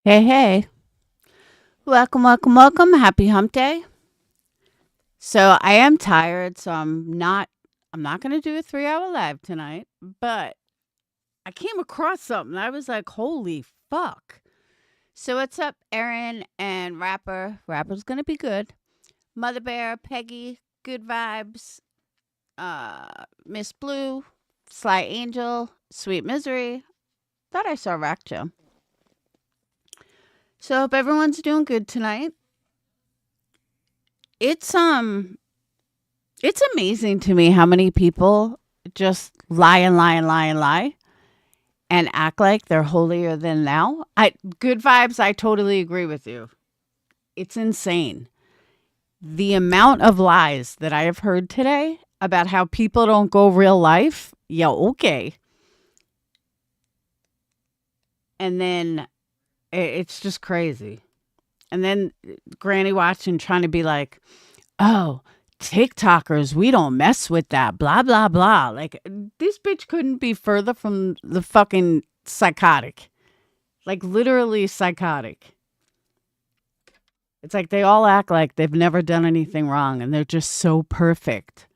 Hey, hey. Welcome, welcome, welcome. Happy hump day. So I am tired, so I'm not gonna do a 3 hour live tonight, but I came across something. I was like, holy fuck. So what's up, Erin and Rapper? Rapper's gonna be good. Mother Bear, Peggy, good vibes, Miss Blue, Sly Angel, Sweet Misery. Thought I saw Rackjo. So hope everyone's doing good tonight. It's It's amazing to me how many people just lie and lie and lie and lie and act like they're holier than thou. I good vibes, I totally agree with you. It's insane. The amount of lies that I have heard today about how people don't go real life. Yeah, okay. And then it's just crazy. And then Granny watching trying to be like, oh, TikTokers, we don't mess with that, blah, blah, blah. Like, this bitch couldn't be further from the fucking psychotic. Like, literally psychotic. It's like they all act like they've never done anything wrong and they're just so perfect.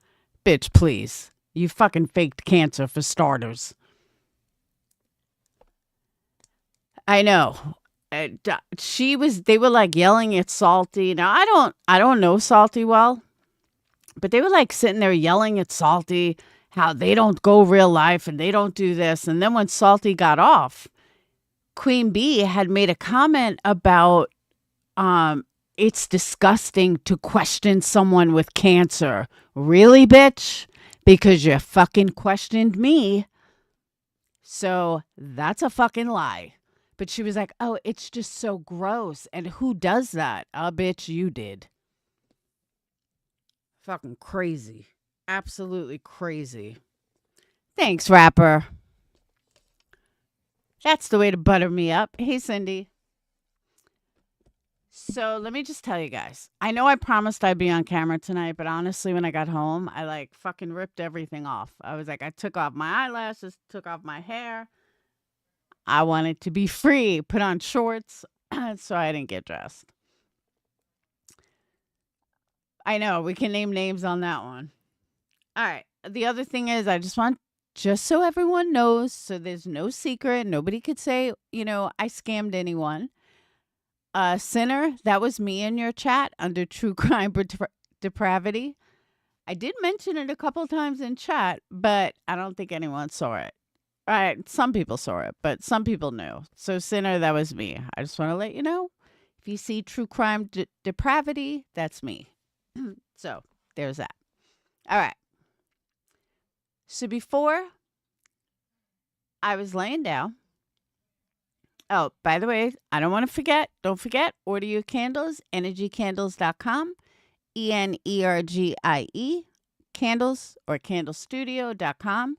Bitch, please. You fucking faked cancer for starters. I know. They were like yelling at Salty. Now, I don't know Salty well. But they were like sitting there yelling at Salty how they don't go real life and they don't do this. And then when Salty got off, Queen Bee had made a comment about it's disgusting to question someone with cancer. Really, bitch? Because you fucking questioned me. So that's a fucking lie. But she was like, oh, it's just so gross. And who does that? Bitch, you did. Fucking crazy. Absolutely crazy. Thanks, Rapper. That's the way to butter me up. Hey, Cindy. So let me just tell you guys. I know I promised I'd be on camera tonight, but honestly, when I got home, I like fucking ripped everything off. I was like, I took off my eyelashes, took off my hair. I wanted to be free, put on shorts, so I didn't get dressed. I know, we can name names on that one. All right. The other thing is, just so everyone knows, so there's no secret, nobody could say, I scammed anyone. Sinner, that was me in your chat under True Crime Depravity. I did mention it a couple times in chat, but I don't think anyone saw it. All right, some people saw it, but some people knew. So, Sinner, that was me. I just want to let you know. If you see True Crime Depravity, that's me. So, there's that. All right. So, before I was laying down, oh, by the way, I don't want to forget. Don't forget, order your candles, energycandles.com, ENERGIE, candles or candlestudio.com.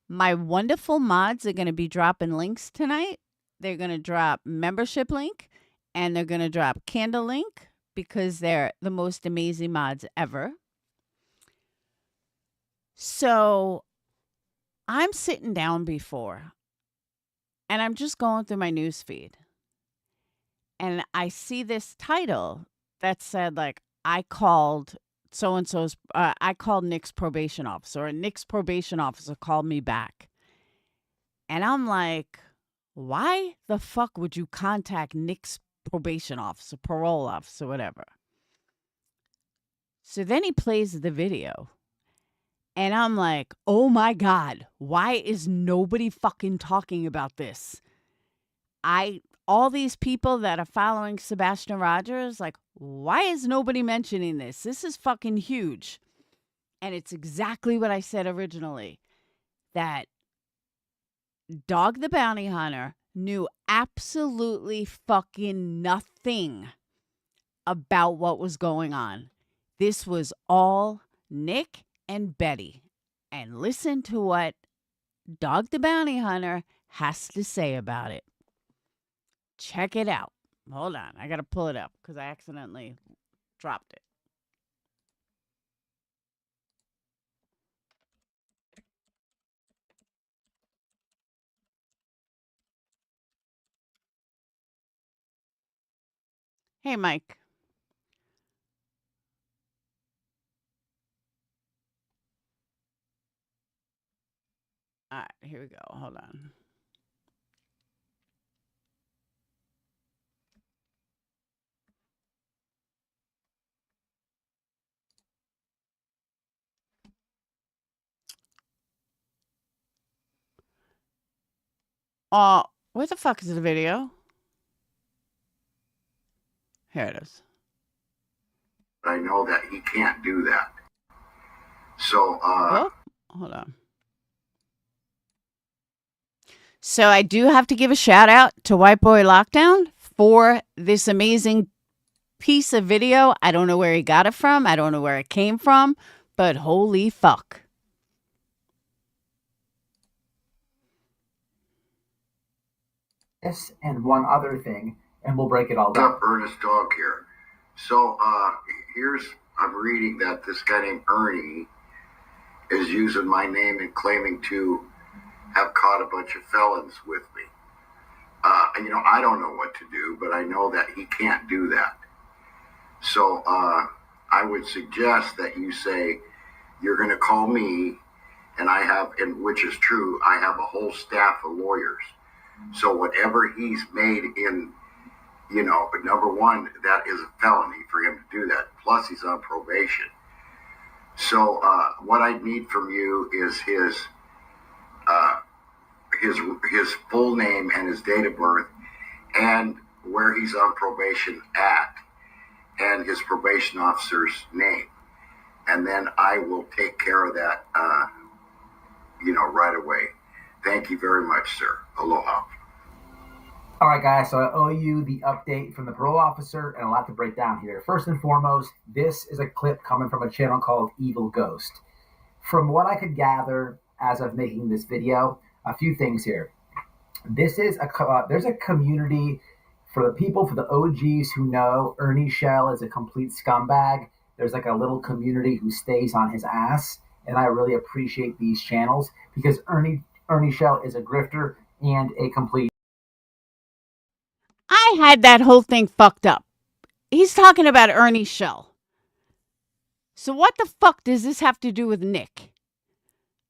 My wonderful mods are going to be dropping links tonight. They're going to drop membership link and they're going to drop candle link because they're the most amazing mods ever. So I'm sitting down before and I'm just going through my news feed and I see this title that said like I called so and so's I called Nick's probation officer, or Nick's probation officer called me back. And I'm like, why the fuck would you contact Nick's probation officer, parole officer, whatever? So then he plays the video. And I'm like, oh my God, why is nobody fucking talking about this? All these people that are following Sebastian Rogers, like, why is nobody mentioning this? This is fucking huge. And it's exactly what I said originally, that Dog the Bounty Hunter knew absolutely fucking nothing about what was going on. This was all Nick and Betty. And listen to what Dog the Bounty Hunter has to say about it. Check it out. Hold on. I got to pull it up because I accidentally dropped it. Hey, Mike. All right, here we go. Hold on. Where the fuck is the video? Here it is. I know that he can't do that. So, hold on. So I do have to give a shout out to Whiteboy Lockdown for this amazing piece of video. I don't know where he got it from. I don't know where it came from, but holy fuck. This and one other thing, and we'll break it all down. What's up, Ernest Dog here. So, I'm reading that this guy named Ernie is using my name and claiming to have caught a bunch of felons with me. I don't know what to do, but I know that he can't do that. So, I would suggest that you say, you're going to call me, and which is true, I have a whole staff of lawyers. So whatever he's made in, number one, that is a felony for him to do that. Plus he's on probation. So what I need from you is his full name and his date of birth and where he's on probation at and his probation officer's name. And then I will take care of that, right away. Thank you very much, sir. Aloha. All right, guys, so I owe you the update from the parole officer and a lot to break down here. First and foremost, this is a clip coming from a channel called Evil Ghost. From what I could gather as of making this video, a few things here. This is there's a community for the people, for the OGs who know Ernie Shell is a complete scumbag. There's like a little community who stays on his ass, and I really appreciate these channels because Ernie Shell is a grifter and a complete. I had that whole thing fucked up. He's talking about Ernie Shell. So what the fuck does this have to do with Nick?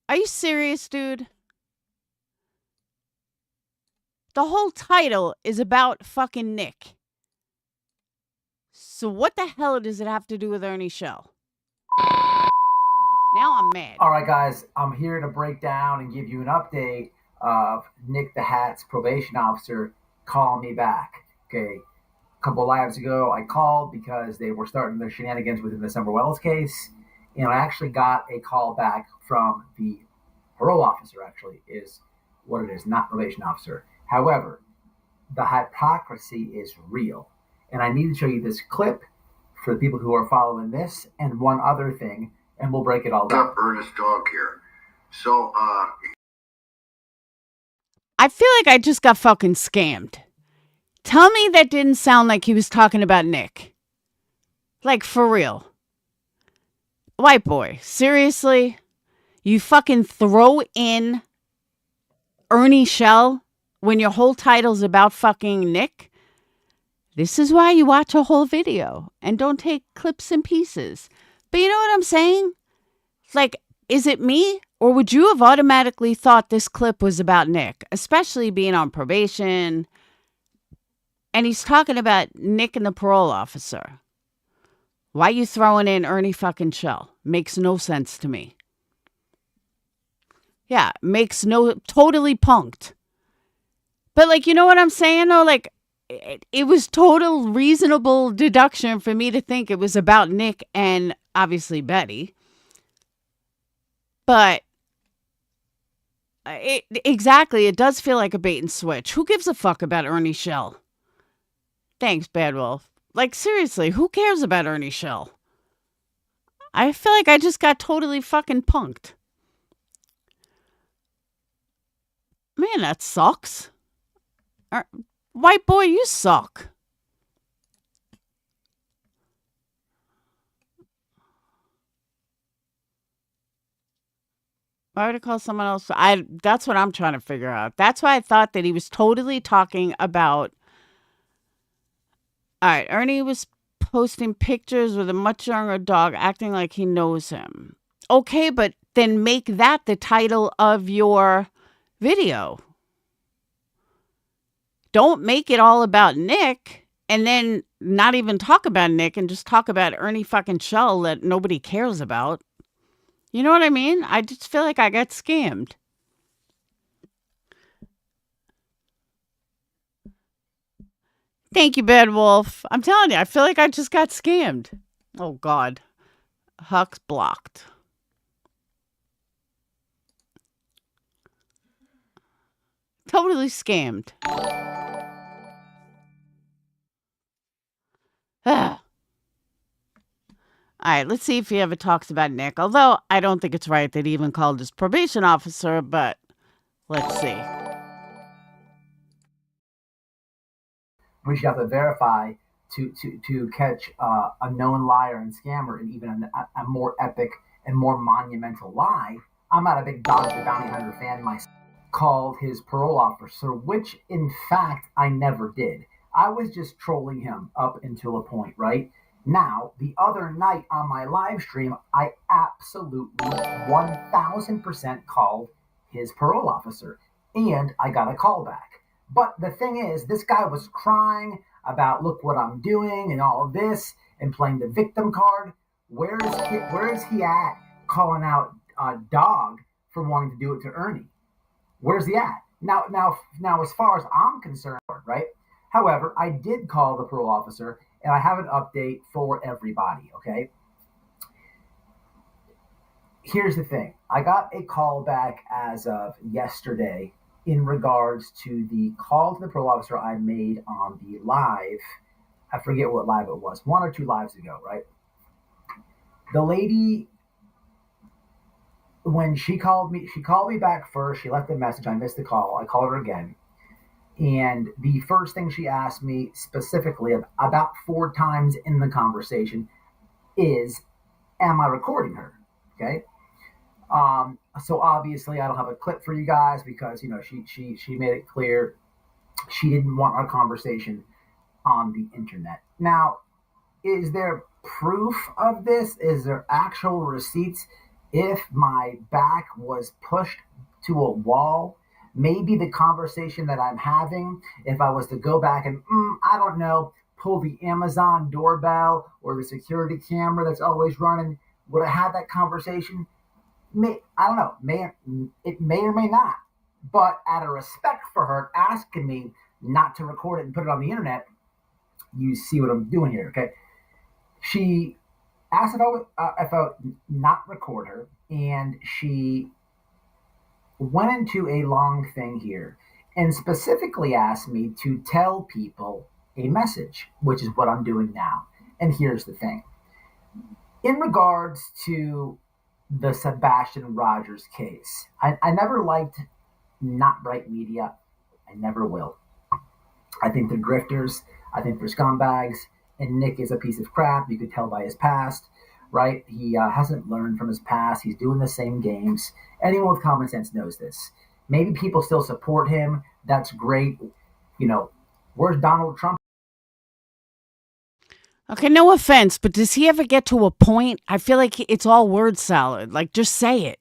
Are you serious, dude? The whole title is about fucking Nick. So what the hell does it have to do with Ernie Shell? Now I'm mad. All right, guys, I'm here to break down and give you an update of Nick the Hat's probation officer calling me back. Okay, a couple of lives ago, I called because they were starting their shenanigans within the Summer Wells case, and I actually got a call back from the parole officer, actually, is what it is, not probation officer. However, the hypocrisy is real, and I need to show you this clip for the people who are following this and one other thing, and we'll break it all down. What's up, Ernest Dog here. So, I feel like I just got fucking scammed. Tell me that didn't sound like he was talking about Nick. Like, for real. Whiteboy, seriously? You fucking throw in Ernie Shell when your whole title's about fucking Nick? This is why you watch a whole video and don't take clips and pieces. But you know what I'm saying? Like, is it me? Or would you have automatically thought this clip was about Nick? Especially being on probation. And he's talking about Nick and the parole officer. Why you throwing in Ernie fucking Shell? Makes no sense to me. Yeah, totally punked. But like, you know what I'm saying though? Like, it was total reasonable deduction for me to think it was about Nick and obviously Betty. But it does feel like a bait and switch. Who gives a fuck about Ernie Shell? Thanks, Bad Wolf. Like, seriously, who cares about Ernie Shell? I feel like I just got totally fucking punked. Man, that sucks. White boy, you suck. Why would I call someone else? That's what I'm trying to figure out. That's why I thought that he was totally talking about All right, Ernie was posting pictures with a much younger dog, acting like he knows him. Okay, but then make that the title of your video. Don't make it all about Nick and then not even talk about Nick and just talk about Ernie fucking Shell that nobody cares about. You know what I mean? I just feel like I got scammed. Thank you, Bad Wolf. I'm telling you, I feel like I just got scammed. Oh, God. Huck's blocked. Totally scammed. All right, let's see if he ever talks about Nick. Although I don't think it's right that he even called his probation officer, but let's see. Which you have to verify to catch a known liar and scammer, and even a more epic and more monumental lie. I'm not a big Dog the Bounty Hunter fan myself. Called his parole officer, which in fact I never did. I was just trolling him up until a point, right? Now, the other night on my live stream, I absolutely 1000% called his parole officer, and I got a call back. But the thing is, this guy was crying about, look what I'm doing and all of this, and playing the victim card. Where is he at calling out Dog for wanting to do it to Ernie? Where's he at? Now, as far as I'm concerned, right? However, I did call the parole officer, and I have an update for everybody, okay? Here's the thing. I got a call back as of yesterday in regards to the call to the parole officer I made on the live. I forget what live it was, 1 or 2 lives ago, right? The lady, when she called me back first. She left a message. I missed the call. I called her again. And the first thing she asked me specifically about 4 times in the conversation is, am I recording her? Okay. So obviously I don't have a clip for you guys because, she made it clear she didn't want our conversation on the internet. Now, is there proof of this? Is there actual receipts? If my back was pushed to a wall, maybe the conversation that I'm having, if I was to go back and, I don't know, pull the Amazon doorbell or the security camera that's always running, would I have that conversation? I don't know. It may or may not. But out of respect for her asking me not to record it and put it on the internet, you see what I'm doing here, okay? She asked if I would not record her, and she went into a long thing here and specifically asked me to tell people a message, which is what I'm doing now. And here's the thing. In regards to the Sebastian Rogers case, I never liked Not Bright Media. I never will. I think they're grifters. I think they're scumbags. And Nick is a piece of crap. You could tell by his past, right? He hasn't learned from his past. He's doing the same games. Anyone with common sense knows this. Maybe people still support him. That's great. Where's Donald Trump? Okay, no offense, but does he ever get to a point? I feel like it's all word salad. Like, just say it.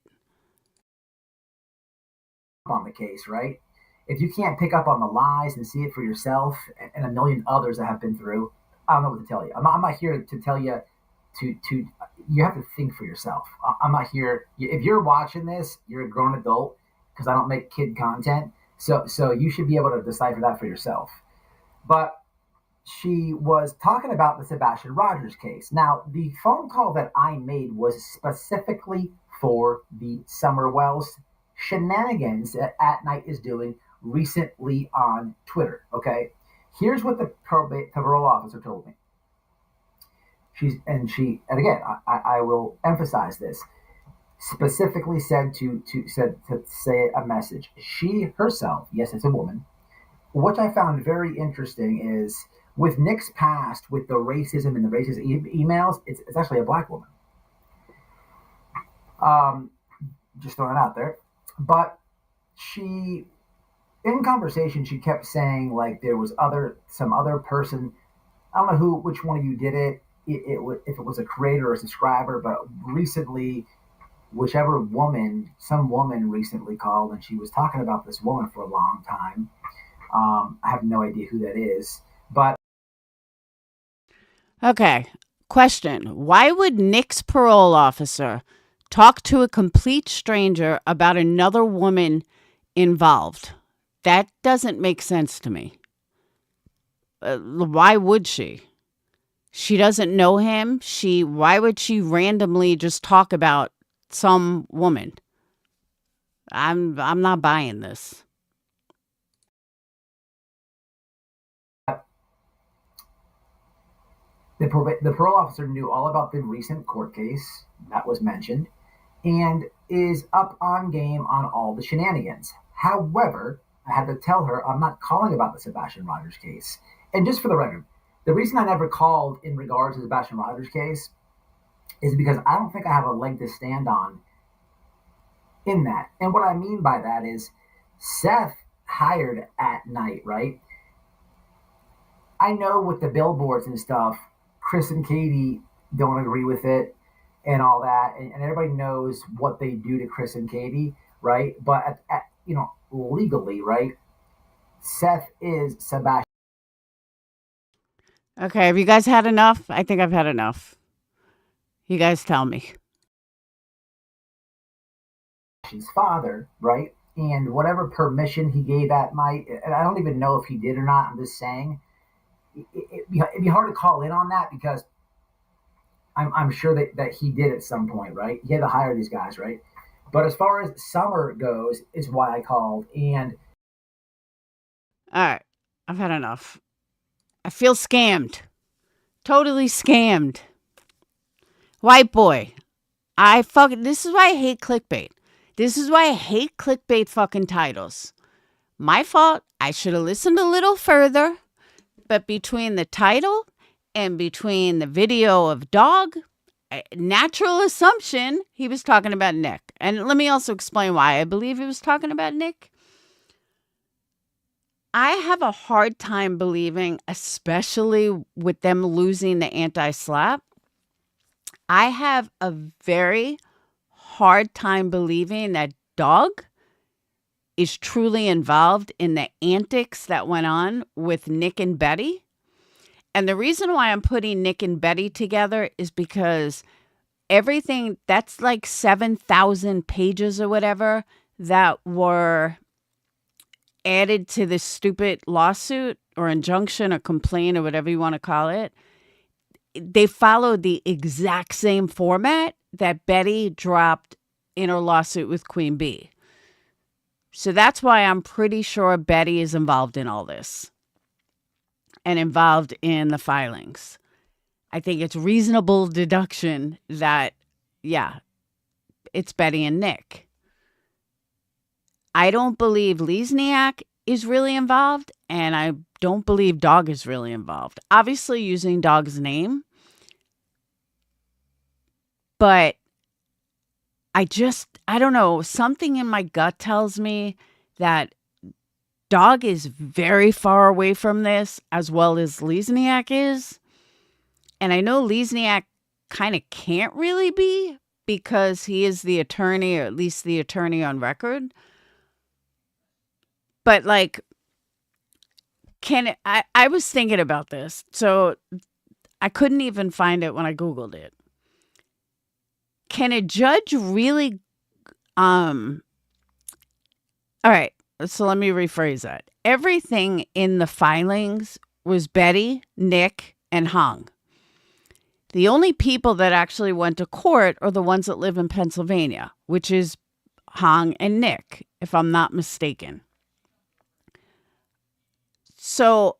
On the case, right? If you can't pick up on the lies and see it for yourself, and a million others that have been through, I don't know what to tell you. I'm not here to tell you to you have to think for yourself. I'm not here. If you're watching this, you're a grown adult because I don't make kid content. So you should be able to decipher that for yourself. But she was talking about the Sebastian Rogers case. Now, the phone call that I made was specifically for the Summer Wells shenanigans that At Night is doing recently on Twitter. Okay, here's what the parole officer told me. And again, I will emphasize this. Specifically said to say a message. She herself, yes, it's a woman. What I found very interesting is with Nick's past, with the racism and the racist emails, it's actually a black woman. Just throwing it out there. But she, in conversation, she kept saying like there was some other person I don't know which one of you did it. If it was a creator or a subscriber, but recently, some woman recently called and she was talking about this woman for a long time. I have no idea who that is, but Okay. Question. Why would Nick's parole officer talk to a complete stranger about another woman involved? That doesn't make sense to me. Why would she? She doesn't know him. Why would she randomly just talk about some woman? I'm not buying this. the parole officer knew all about the recent court case that was mentioned and is up on game on all the shenanigans. However, I had to tell her I'm not calling about the Sebastian Rogers case. And just for the record, the reason I never called in regards to the Sebastian Rogers case is because I don't think I have a leg to stand on in that. And what I mean by that is Seth hired at night, right? I know with the billboards and stuff, Chris and Katie don't agree with it and all that, and everybody knows what they do to Chris and Katie, right? But legally, right? Seth is Sebastian's Okay, have you guys had enough? I think I've had enough. You guys tell me. father, right? And whatever permission he gave that night, and I don't even know if he did or not. I'm just saying, it'd be hard to call in on that because I'm sure that he did at some point, right? He had to hire these guys, right? But as far as summer goes, is why I called. And All right, I've had enough. I feel scammed. Totally scammed. Whiteboy. This is why I hate clickbait. This is why I hate clickbait fucking titles. My fault. I should have listened a little further. But between the title and between the video of dog, natural assumption, he was talking about Nick. And let me also explain why I believe he was talking about Nick. I have a hard time believing, especially with them losing the anti-slap, I have a very hard time believing that dog is truly involved in the antics that went on with Nick and Betty. And the reason why I'm putting Nick and Betty together is because everything, that's like 7,000 pages or whatever that were added to this stupid lawsuit or injunction or complaint or whatever you want to call it. They followed the exact same format that Betty dropped in her lawsuit with Queen Bee. So that's why I'm pretty sure Betty is involved in all this and involved in the filings. I think it's reasonable deduction that, yeah, it's Betty and Nick. I don't believe Lesniak is really involved, and I don't believe Dog is really involved. Obviously using Dog's name, but I don't know, something in my gut tells me that Dog is very far away from this, as well as Lesniak is. And I know Lesniak kind of can't really be because he is the attorney, or at least the attorney on record. But like, I was thinking about this, so I couldn't even find it when I Googled it. Can a judge really, all right, so let me rephrase that. Everything in the filings was Betty, Nick, and Hong. The only people that actually went to court are the ones that live in Pennsylvania, which is Hong and Nick, if I'm not mistaken. So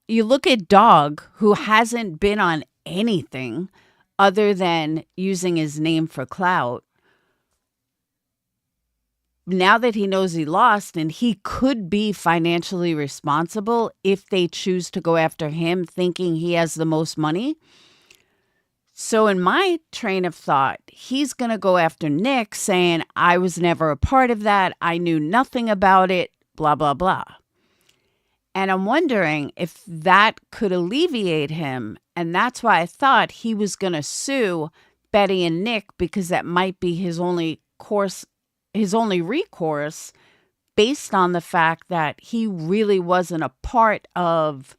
you look at Dog, who hasn't been on anything other than using his name for clout. Now that he knows he lost, and he could be financially responsible if they choose to go after him thinking he has the most money. So in my train of thought, he's going to go after Nick saying, I was never a part of that. I knew nothing about it, blah, blah, blah. And I'm wondering if that could alleviate him. And that's why I thought he was going to sue Betty and Nick, because that might be his only recourse, based on the fact that he really wasn't a part of.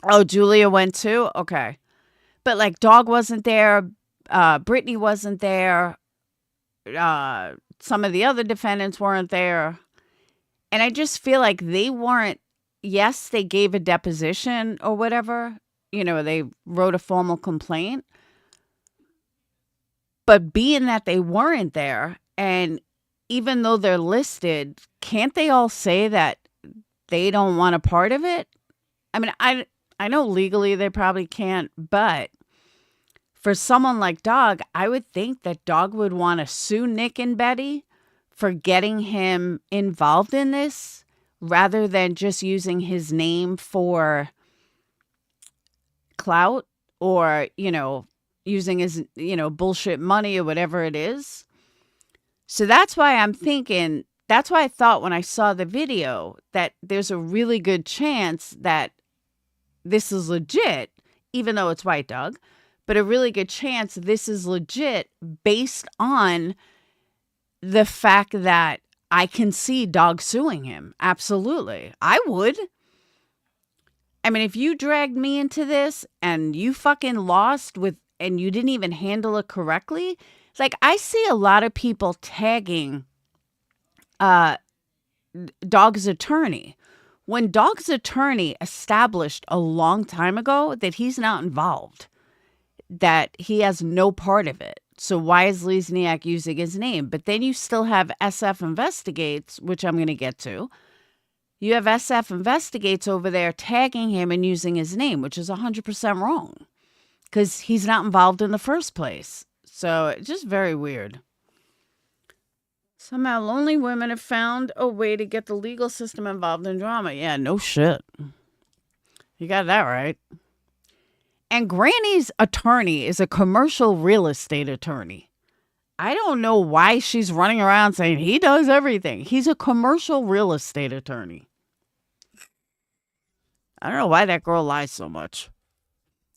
Oh, Julia went too? Okay. But like Dog wasn't there. Brittany wasn't there. Some of the other defendants weren't there. And I just feel like they weren't. Yes, they gave a deposition or whatever. They wrote a formal complaint. But being that they weren't there, and even though they're listed, can't they all say that they don't want a part of it? I mean, I know legally they probably can't, but for someone like Dog, I would think that Dog would want to sue Nick and Betty for getting him involved in this, rather than just using his name for clout, or, using his, bullshit money or whatever it is. So that's why I thought when I saw the video that there's a really good chance that this is legit, even though it's White Dog, but a really good chance this is legit based on the fact that I can see Dog suing him. Absolutely. I would. I mean, if you dragged me into this and you fucking lost and you didn't even handle it correctly, it's like I see a lot of people tagging Dog's attorney. When Dog's attorney established a long time ago that he's not involved, that he has no part of it. So why is Lesniak using his name? But then you still have SF Investigates, which I'm going to get to. You have SF Investigates over there tagging him and using his name, which is 100% wrong, because he's not involved in the first place. So it's just very weird. Somehow lonely women have found a way to get the legal system involved in drama. Yeah, no shit. You got that right. And Granny's attorney is a commercial real estate attorney. I don't know why she's running around saying he does everything. He's a commercial real estate attorney. I don't know why that girl lies so much.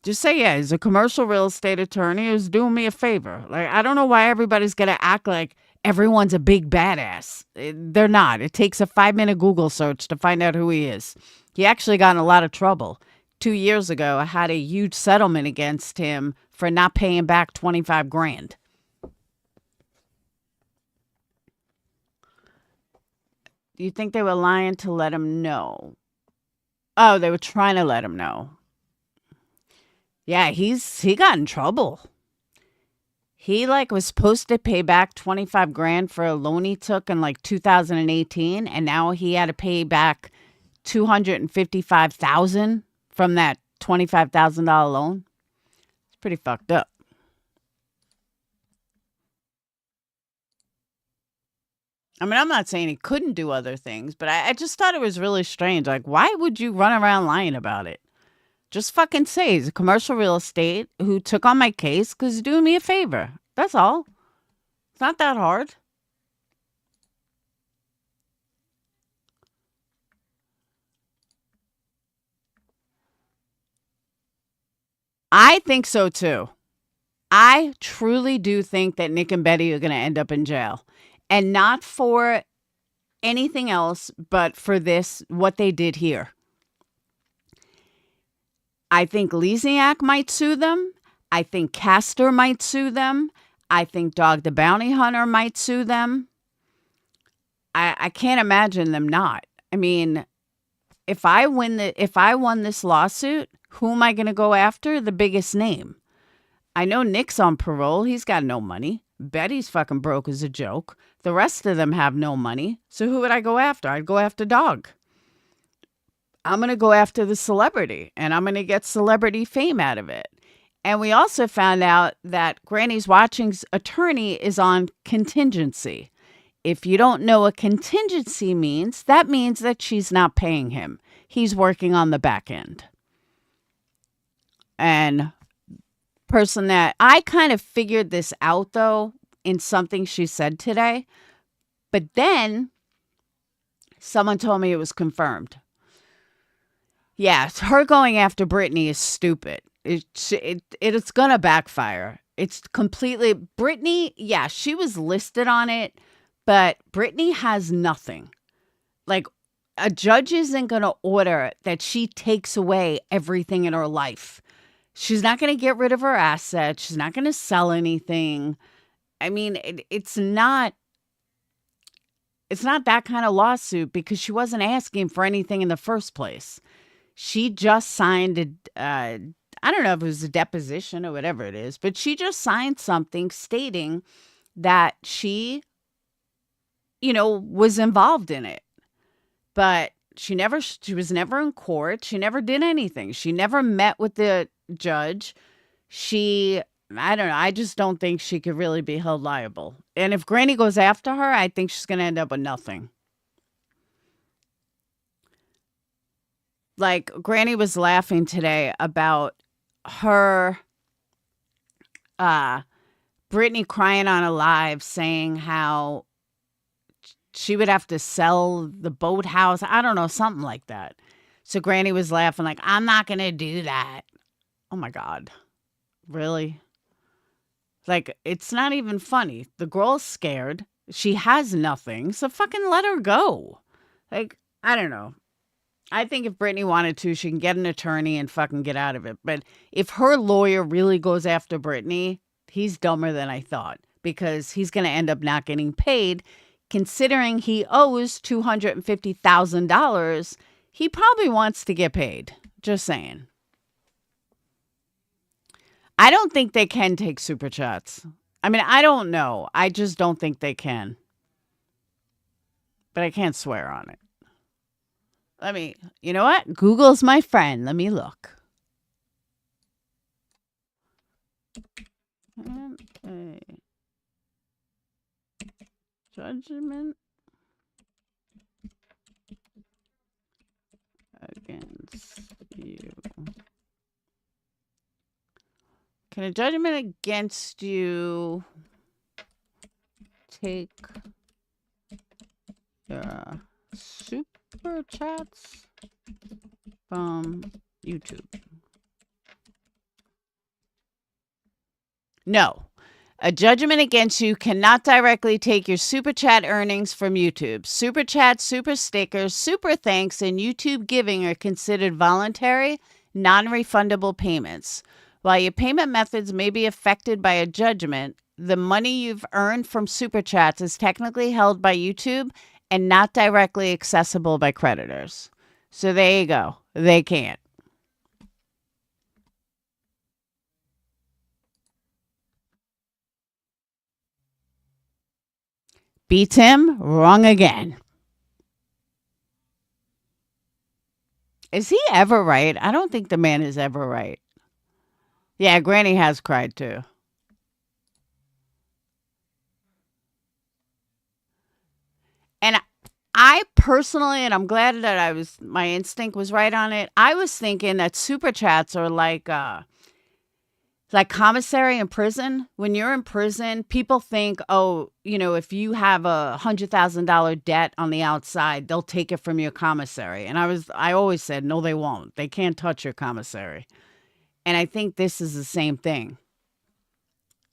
Just say, yeah, he's a commercial real estate attorney who's doing me a favor. Like, I don't know why everybody's going to act like everyone's a big badass. They're not. It takes a 5-minute Google search to find out who he is. He actually got in a lot of trouble. 2 years ago, I had a huge settlement against him for not paying back $25,000. Do you think they were lying to let him know? Oh, they were trying to let him know. Yeah, he got in trouble. He was supposed to pay back $25,000 for a loan he took in 2018, and now he had to pay back $255,000 from that $25,000 loan. It's pretty fucked up. I mean, I'm not saying he couldn't do other things, but I just thought it was really strange. Like, why would you run around lying about it? Just fucking say he's a commercial real estate who took on my case because he's doing me a favor. That's all. It's not that hard. I think so too. I truly do think that Nick and Betty are going to end up in jail. And not for anything else, but for what they did here. I think Lesniak might sue them. I think Castor might sue them. I think Dog the Bounty Hunter might sue them. I can't imagine them not. I mean, if I won this lawsuit, who am I going to go after? The biggest name. I know Nick's on parole. He's got no money. Betty's fucking broke as a joke. The rest of them have no money. So who would I go after? I'd go after Dog. I'm going to go after the celebrity, and I'm going to get celebrity fame out of it. And we also found out that Granny's Watching's attorney is on contingency. If you don't know what contingency means, that means that she's not paying him. He's working on the back end. And person that I kind of figured this out, though, in something she said today. But then someone told me it was confirmed. Yeah, her going after Britney is stupid. It's gonna backfire. It's completely Britney. Yeah, she was listed on it, but Britney has nothing. Like a judge isn't gonna order that she takes away everything in her life. She's not gonna get rid of her assets. She's not gonna sell anything. I mean, it's not. It's not that kind of lawsuit because she wasn't asking for anything in the first place. She just signed I don't know if it was a deposition or whatever it is, but she just signed something stating that she, was involved in it. But she was never in court. She never did anything. She never met with the judge. I don't know. I just don't think she could really be held liable. And if Granny goes after her, I think she's going to end up with nothing. Like, Granny was laughing today about her, Britney crying on a live saying how she would have to sell the boathouse. I don't know, something like that. So Granny was laughing like, I'm not going to do that. Oh my God. Really? Like, it's not even funny. The girl's scared. She has nothing. So fucking let her go. Like, I don't know. I think if Britney wanted to, she can get an attorney and fucking get out of it. But if her lawyer really goes after Britney, he's dumber than I thought because he's going to end up not getting paid. Considering he owes $250,000, he probably wants to get paid. Just saying. I don't think they can take super chats. I mean, I don't know. I just don't think they can. But I can't swear on it. You know what? Google's my friend. Let me look. Okay. Judgment against you. Can a judgment against you take your super chats from YouTube? No. A judgment against you cannot directly take your super chat earnings from YouTube. Super chat, super stickers, super thanks, and YouTube giving are considered voluntary, non-refundable payments. While your payment methods may be affected by a judgment, the money you've earned from super chats is technically held by YouTube and not directly accessible by creditors. So there you go. They can't. Beats him? Wrong again. Is he ever right? I don't think the man is ever right. Yeah, Granny has cried too. And I personally, and I'm glad that my instinct was right on it. I was thinking that super chats are like commissary in prison. When you're in prison, people think, oh, if you have a $100,000 debt on the outside, they'll take it from your commissary. And I always said, no, they won't. They can't touch your commissary. And I think this is the same thing.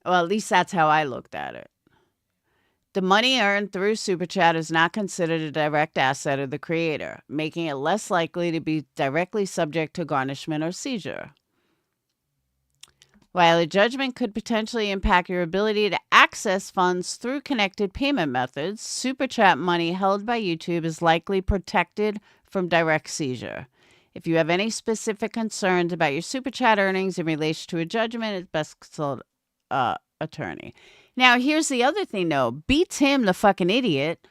Well, at least that's how I looked at it. The money earned through Super Chat is not considered a direct asset of the creator, making it less likely to be directly subject to garnishment or seizure. While a judgment could potentially impact your ability to access funds through connected payment methods, Super Chat money held by YouTube is likely protected from direct seizure. If you have any specific concerns about your Super Chat earnings in relation to a judgment, it's best consult attorney. Now, here's the other thing, though. Beats him, the fucking idiot,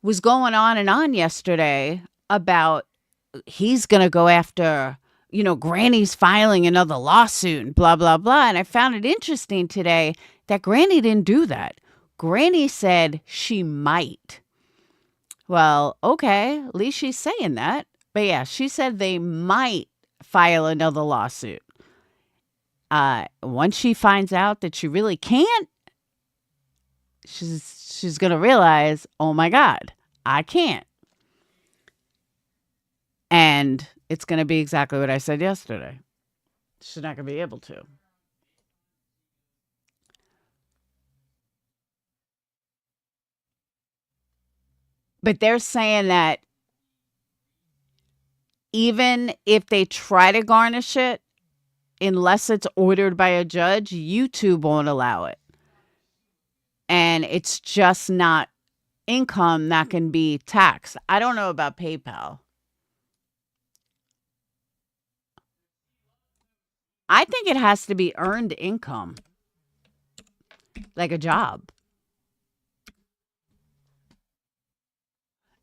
was going on and on yesterday about he's going to go after, Granny's filing another lawsuit and blah, blah, blah. And I found it interesting today that Granny didn't do that. Granny said she might. Well, okay, at least she's saying that. But yeah, she said they might file another lawsuit. Once she finds out that she really can't, she's going to realize, oh my God, I can't. And it's going to be exactly what I said yesterday. She's not going to be able to. But they're saying that even if they try to garnish it, unless it's ordered by a judge, YouTube won't allow it. And it's just not income that can be taxed. I don't know about PayPal. I think it has to be earned income, like a job.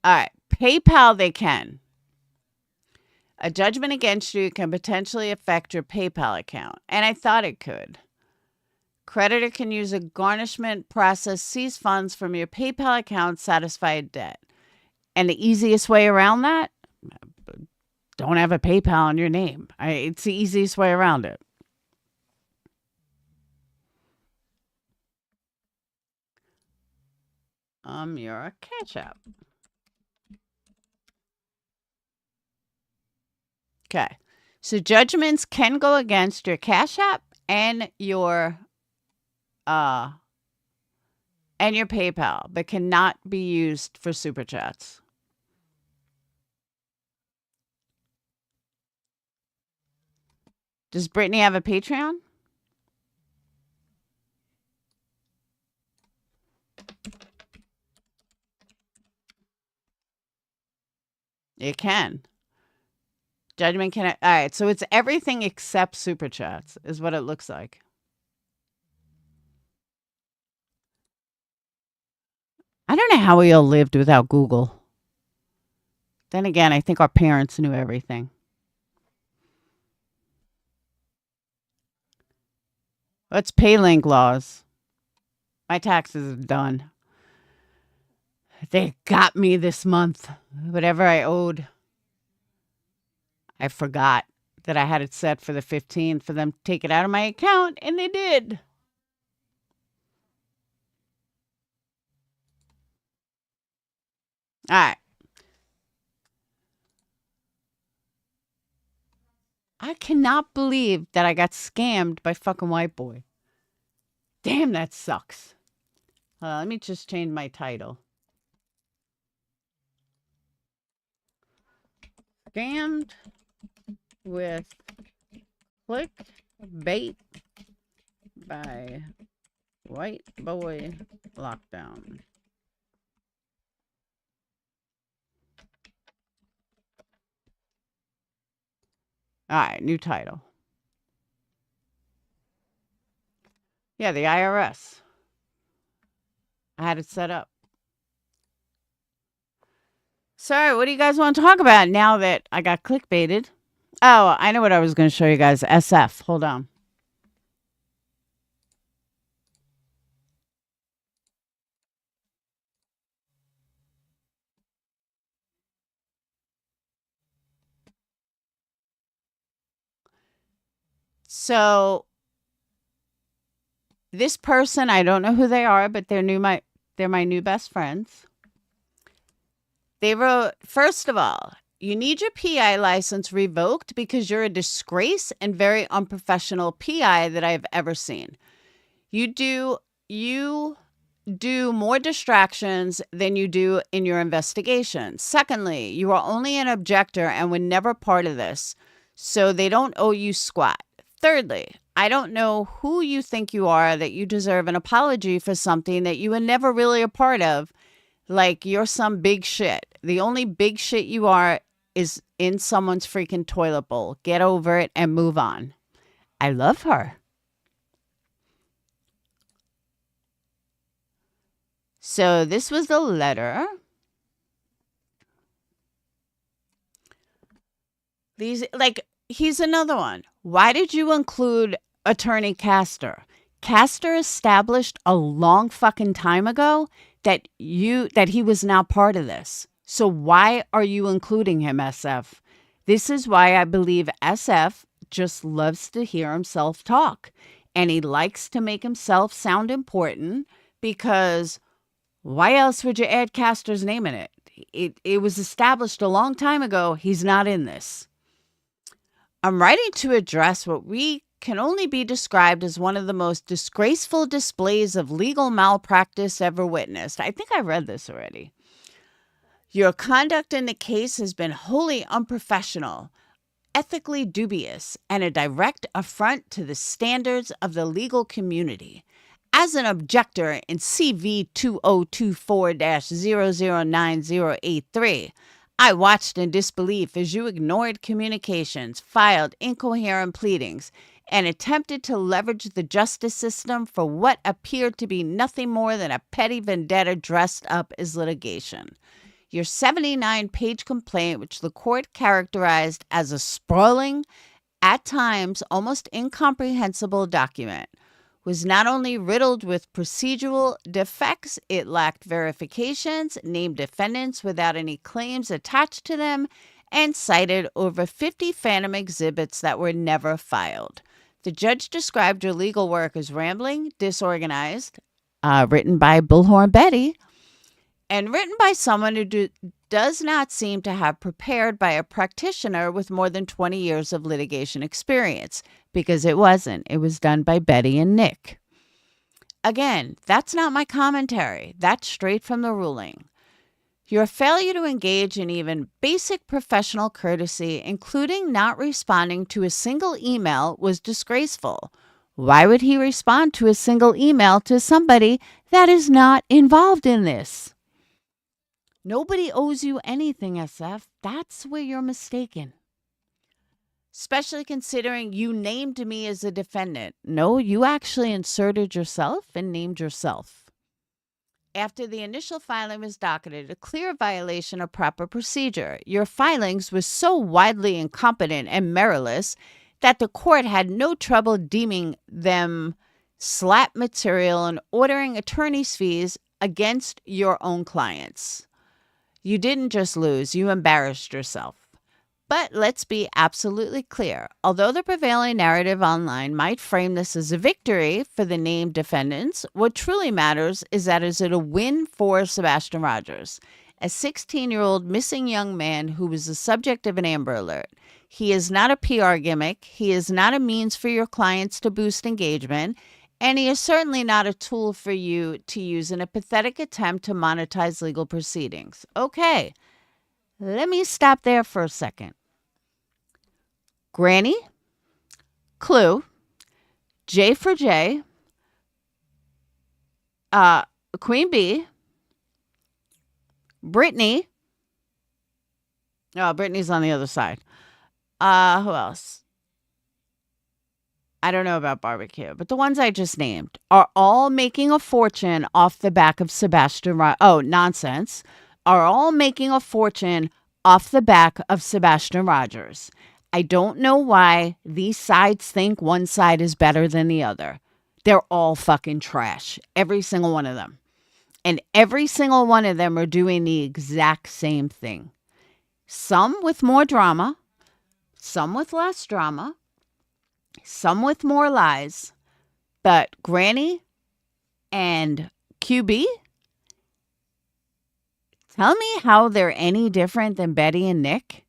All right, PayPal they can. A judgment against you can potentially affect your PayPal account, and I thought it could. Creditor can use a garnishment process, seize funds from your PayPal account, satisfy a debt. And the easiest way around that, don't have a PayPal in your name. It's the easiest way around it. You're a Cash App. Okay. So judgments can go against your Cash App and your PayPal, but cannot be used for super chats. Does Brittany have a Patreon? It can. Judgment can. All right. So it's everything except super chats is what it looks like. I don't know how we all lived without Google. Then again, I think our parents knew everything. What's PayLink laws? My taxes are done. They got me this month. Whatever I owed. I forgot that I had it set for the 15th for them to take it out of my account, and they did. All right. I cannot believe that I got scammed by fucking Whiteboy. Damn, that sucks. Let me just change my title. Scammed with Clickbait by Whiteboy Lockdown. All right, new title. Yeah, the IRS. I had it set up. Sorry, what do you guys want to talk about now that I got clickbaited? Oh, I know what I was going to show you guys. SF. Hold on. So this person, I don't know who they are, but they're my new best friends. They wrote, first of all, you need your PI license revoked because you're a disgrace and very unprofessional PI that I've ever seen. You do more distractions than you do in your investigation. Secondly, you are only an objector and were never part of this, so they don't owe you squat. Thirdly, I don't know who you think you are that you deserve an apology for something that you were never really a part of, like you're some big shit. The only big shit you are is in someone's freaking toilet bowl. Get over it and move on. I love her. So this was the letter. Here's another one. Why did you include Attorney Castor? Castor established a long fucking time ago that he was not part of this. So why are you including him, SF? This is why I believe SF just loves to hear himself talk. And he likes to make himself sound important because why else would you add Castor's name in it? It was established a long time ago. He's not in this. I'm writing to address what we can only be described as one of the most disgraceful displays of legal malpractice ever witnessed. I think I read this already. Your conduct in the case has been wholly unprofessional, ethically dubious, and a direct affront to the standards of the legal community. As an objector in CV 2024-009083, I watched in disbelief as you ignored communications, filed incoherent pleadings, and attempted to leverage the justice system for what appeared to be nothing more than a petty vendetta dressed up as litigation. Your 79-page complaint, which the court characterized as a sprawling, at times almost incomprehensible document, was not only riddled with procedural defects, it lacked verifications, named defendants without any claims attached to them, and cited over 50 phantom exhibits that were never filed. The judge described your legal work as rambling, disorganized, written by Bullhorn Betty, and written by someone who does not seem to have prepared by a practitioner with more than 20 years of litigation experience, because it wasn't. It was done by Betty and Nick. Again, that's not my commentary. That's straight from the ruling. Your failure to engage in even basic professional courtesy, including not responding to a single email, was disgraceful. Why would he respond to a single email to somebody that is not involved in this? Nobody owes you anything, SF. That's where you're mistaken. Especially considering you named me as a defendant. No, you actually inserted yourself and named yourself. After the initial filing was docketed, a clear violation of proper procedure. Your filings were so widely incompetent and meritless that the court had no trouble deeming them slap material and ordering attorney's fees against your own clients. You didn't just lose, you embarrassed yourself. But let's be absolutely clear. Although the prevailing narrative online might frame this as a victory for the named defendants, what truly matters is that is it a win for Sebastian Rogers, a 16-year-old missing young man who was the subject of an Amber Alert. He is not a PR gimmick. He is not a means for your clients to boost engagement. And he is certainly not a tool for you to use in a pathetic attempt to monetize legal proceedings. Okay, let me stop there for a second. Granny, Clue, J for J, Queen Bee, Brittany. Oh, Brittany's on the other side. Who else? I don't know about barbecue, but the ones I just named are all making a fortune off the back of Sebastian nonsense. Are all making a fortune off the back of Sebastian Rogers. I don't know why these sides think one side is better than the other. They're all fucking trash. Every single one of them. And every single one of them are doing the exact same thing. Some with more drama, some with less drama, some with more lies, but Granny and QB, tell me how they're any different than Betty and Nick.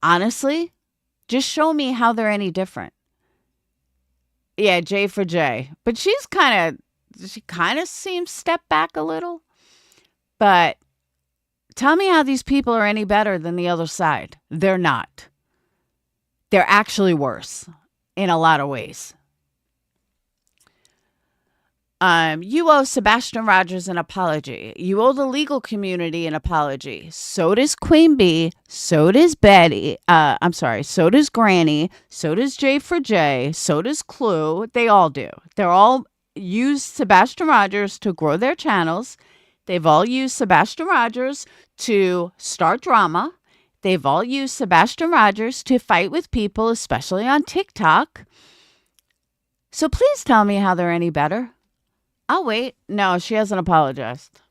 Honestly, just show me how they're any different. Yeah, J for J, but she kind of seems step back a little, but tell me how these people are any better than the other side. They're not. They're actually worse in a lot of ways. You owe Sebastian Rogers an apology. You owe the legal community an apology. So does Queen Bee. So does Betty. So does Granny. So does J for J. So does Clue. They all do. They're all used Sebastian Rogers to grow their channels. They've all used Sebastian Rogers to start drama. They've all used Sebastian Rogers to fight with people, especially on TikTok. So please tell me how they're any better. I'll wait. No, she hasn't apologized.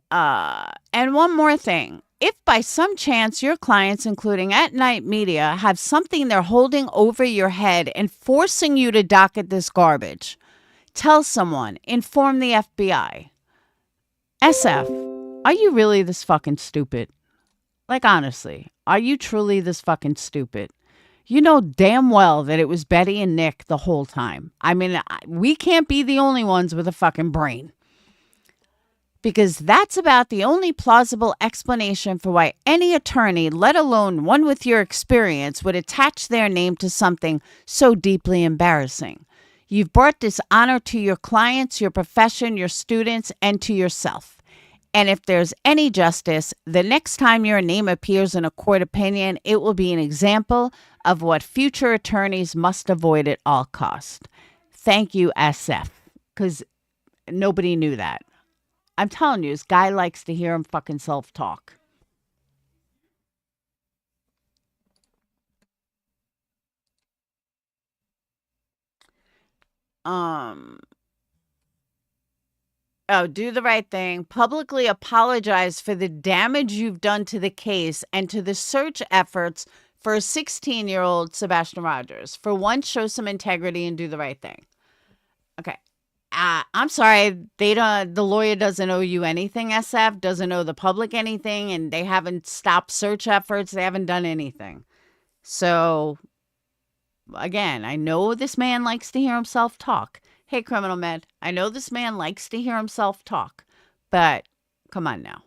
And one more thing. If by some chance your clients, including At Night Media, have something they're holding over your head and forcing you to docket this garbage, tell someone. Inform the FBI. SF. Are you really this fucking stupid? Like, honestly, are you truly this fucking stupid? You know damn well that it was Betty and Nick the whole time. I mean, we can't be the only ones with a fucking brain. Because that's about the only plausible explanation for why any attorney, let alone one with your experience, would attach their name to something so deeply embarrassing. You've brought dishonor to your clients, your profession, your students, and to yourself. And if there's any justice, the next time your name appears in a court opinion, it will be an example of what future attorneys must avoid at all costs. Thank you, SF. Because nobody knew that. I'm telling you, this guy likes to hear him fucking self-talk. Do the right thing. Publicly apologize for the damage you've done to the case and to the search efforts for a 16-year-old Sebastian Rogers. For once, show some integrity and do the right thing. Okay. I'm sorry. The lawyer doesn't owe you anything, SF, doesn't owe the public anything, and they haven't stopped search efforts. They haven't done anything. So, again, I know this man likes to hear himself talk. Hey, Criminal Med, I know this man likes to hear himself talk, but come on now.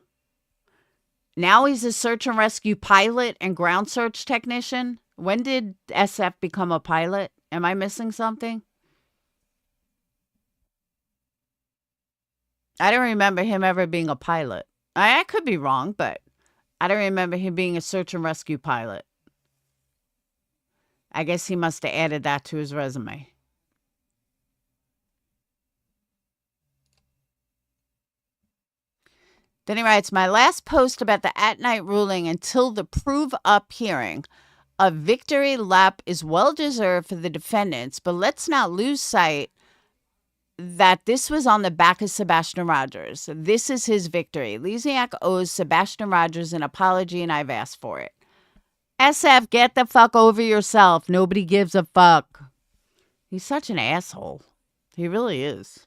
Now he's a search and rescue pilot and ground search technician. When did SF become a pilot? Am I missing something? I don't remember him ever being a pilot. I could be wrong, but I don't remember him being a search and rescue pilot. I guess he must have added that to his resume. Then he writes, my last post about the at-night ruling until the prove-up hearing. A victory lap is well-deserved for the defendants, but let's not lose sight that this was on the back of Sebastian Rogers. This is his victory. Lesiak owes Sebastian Rogers an apology, and I've asked for it. SF, get the fuck over yourself. Nobody gives a fuck. He's such an asshole. He really is.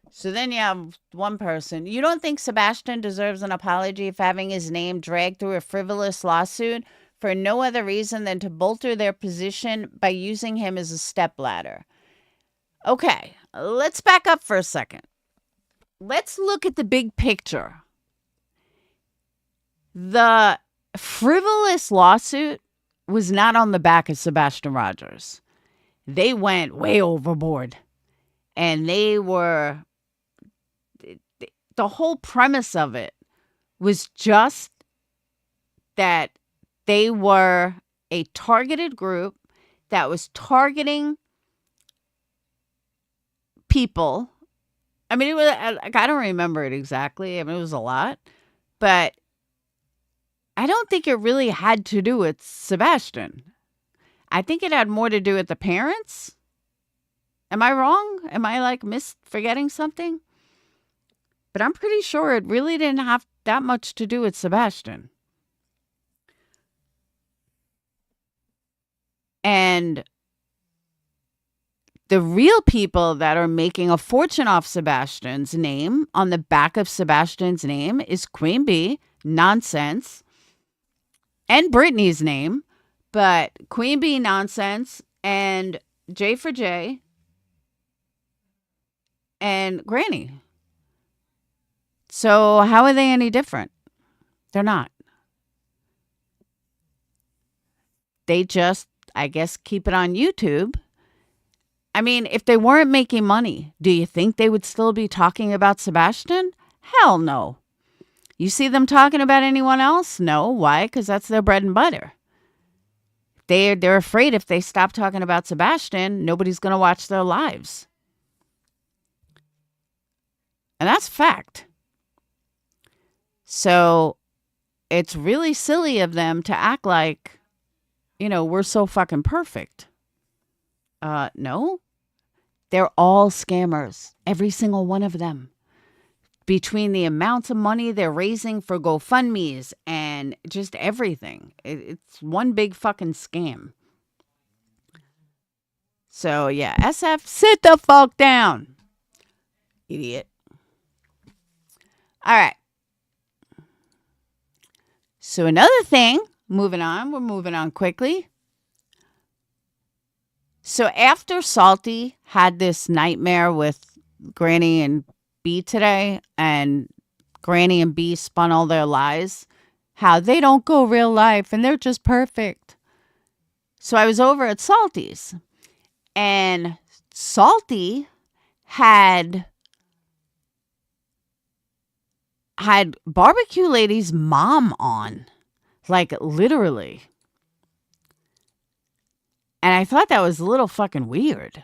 So then you have one person. You don't think Sebastian deserves an apology for having his name dragged through a frivolous lawsuit for no other reason than to bolster their position by using him as a stepladder? Okay, let's back up for a second. Let's look at the big picture. The frivolous lawsuit was not on the back of Sebastian Rogers. They went way overboard. And they were... The whole premise of it was just that they were a targeted group that was targeting people. I mean, it was, I don't remember it exactly. I mean, it was a lot. But I don't think it really had to do with Sebastian. I think it had more to do with the parents. Am I wrong? Am I forgetting something? But I'm pretty sure it really didn't have that much to do with Sebastian. And the real people that are making a fortune off Sebastian's name, on the back of Sebastian's name, is Queen Bee, Nonsense, and Brittany's name. But Queen Bee, Nonsense, and J for J, and Granny. So how are they any different? They're not. They just, I guess, keep it on YouTube. I mean, if they weren't making money, do you think they would still be talking about Sebastian? Hell no. You see them talking about anyone else? No. Why? Because that's their bread and butter. They're afraid if they stop talking about Sebastian, nobody's going to watch their lives. And that's fact. So it's really silly of them to act like, we're so fucking perfect. No. They're all scammers. Every single one of them. Between the amounts of money they're raising for GoFundMes and just everything. It's one big fucking scam. So, yeah, SF, sit the fuck down. Idiot. All right. So another thing, moving on, we're moving on quickly. So after Salty had this nightmare with Granny and B today, and Granny and B spun all their lies, how they don't go real life and they're just perfect. So I was over at Salty's, and Salty had Barbecue Lady's mom on, like literally. And I thought that was a little fucking weird.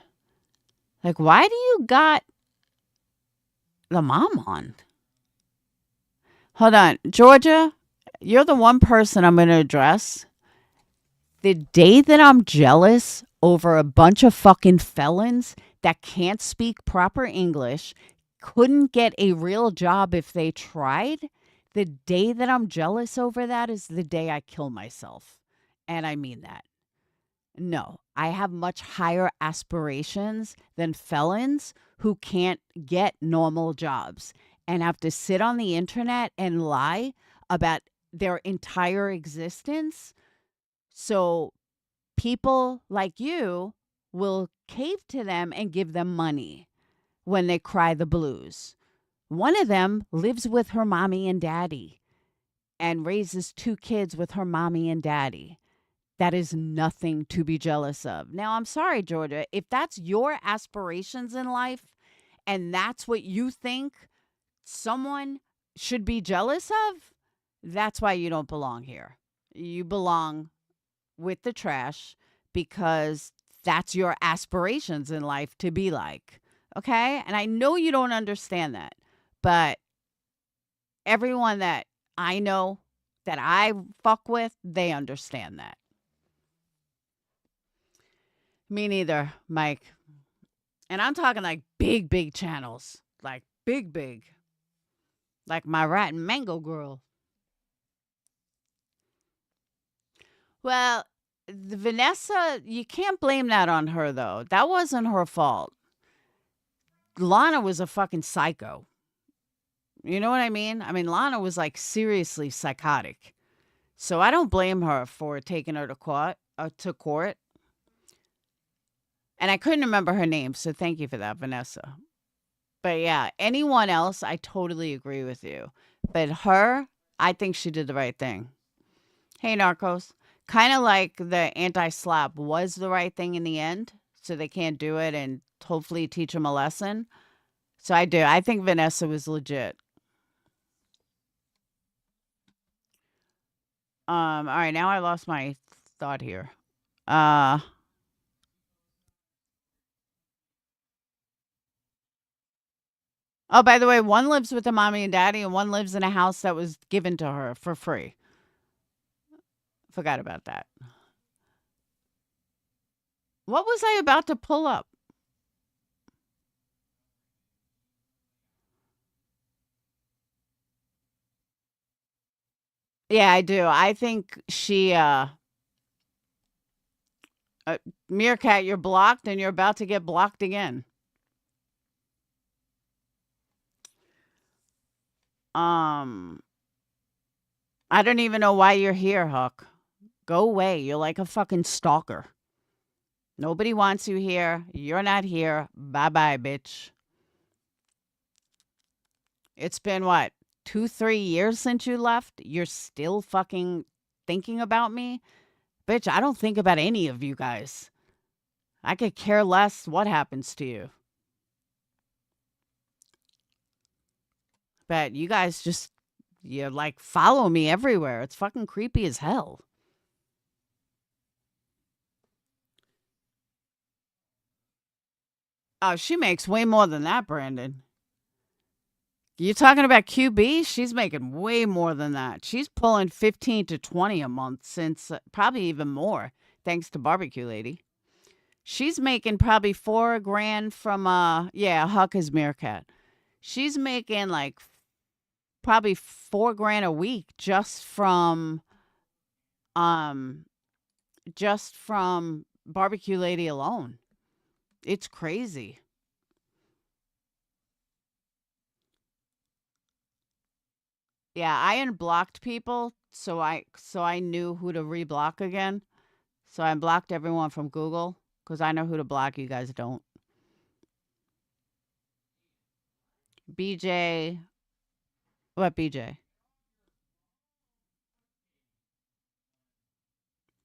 Like, why do you got the mom on? Hold on. Georgia, you're the one person I'm going to address. The day that I'm jealous over a bunch of fucking felons that can't speak proper English, couldn't get a real job if they tried, the day that I'm jealous over that is the day I kill myself. And I mean that. No, I have much higher aspirations than felons who can't get normal jobs and have to sit on the internet and lie about their entire existence. So people like you will cave to them and give them money when they cry the blues. One of them lives with her mommy and daddy and raises 2 kids with her mommy and daddy. That is nothing to be jealous of. Now, I'm sorry, Georgia. If that's your aspirations in life and that's what you think someone should be jealous of, that's why you don't belong here. You belong with the trash because that's your aspirations in life to be like. Okay? And I know you don't understand that, but everyone that I know that I fuck with, they understand that. Me neither, Mike. And I'm talking like big, big channels. Like big, big. Like my rat and mango girl. Well, Vanessa, you can't blame that on her, though. That wasn't her fault. Lana was a fucking psycho. You know what I mean? I mean, Lana was like seriously psychotic. So I don't blame her for taking her to court. And I couldn't remember her name, so thank you for that, Vanessa. But yeah, anyone else, I totally agree with you. But her, I think she did the right thing. Hey, Narcos. Kind of like the anti-slap was the right thing in the end, so they can't do it and hopefully teach them a lesson. So I do. I think Vanessa was legit. All right, now I lost my thought here. Oh, by the way, one lives with a mommy and daddy, and one lives in a house that was given to her for free. Forgot about that. What was I about to pull up? Yeah, I do. I think she, Meerkat, you're blocked and you're about to get blocked again. I don't even know why you're here, Huck. Go away. You're like a fucking stalker. Nobody wants you here. You're not here. Bye-bye, bitch. It's been what, 2-3 years since you left? You're still fucking thinking about me? Bitch, I don't think about any of you guys. I could care less what happens to you. But you guys just, you like follow me everywhere. It's fucking creepy as hell. Oh, she makes way more than that, Brandon. You talking about QB? She's making way more than that. She's pulling 15 to 20 a month since probably even more, thanks to Barbecue Lady. She's making probably $4,000 from Huck is Meerkat. She's making like probably $4,000 a week just from Barbecue Lady alone. It's crazy. Yeah, I unblocked people so I knew who to reblock again. So I blocked everyone from Google because I know who to block. You guys don't. BJ, what BJ?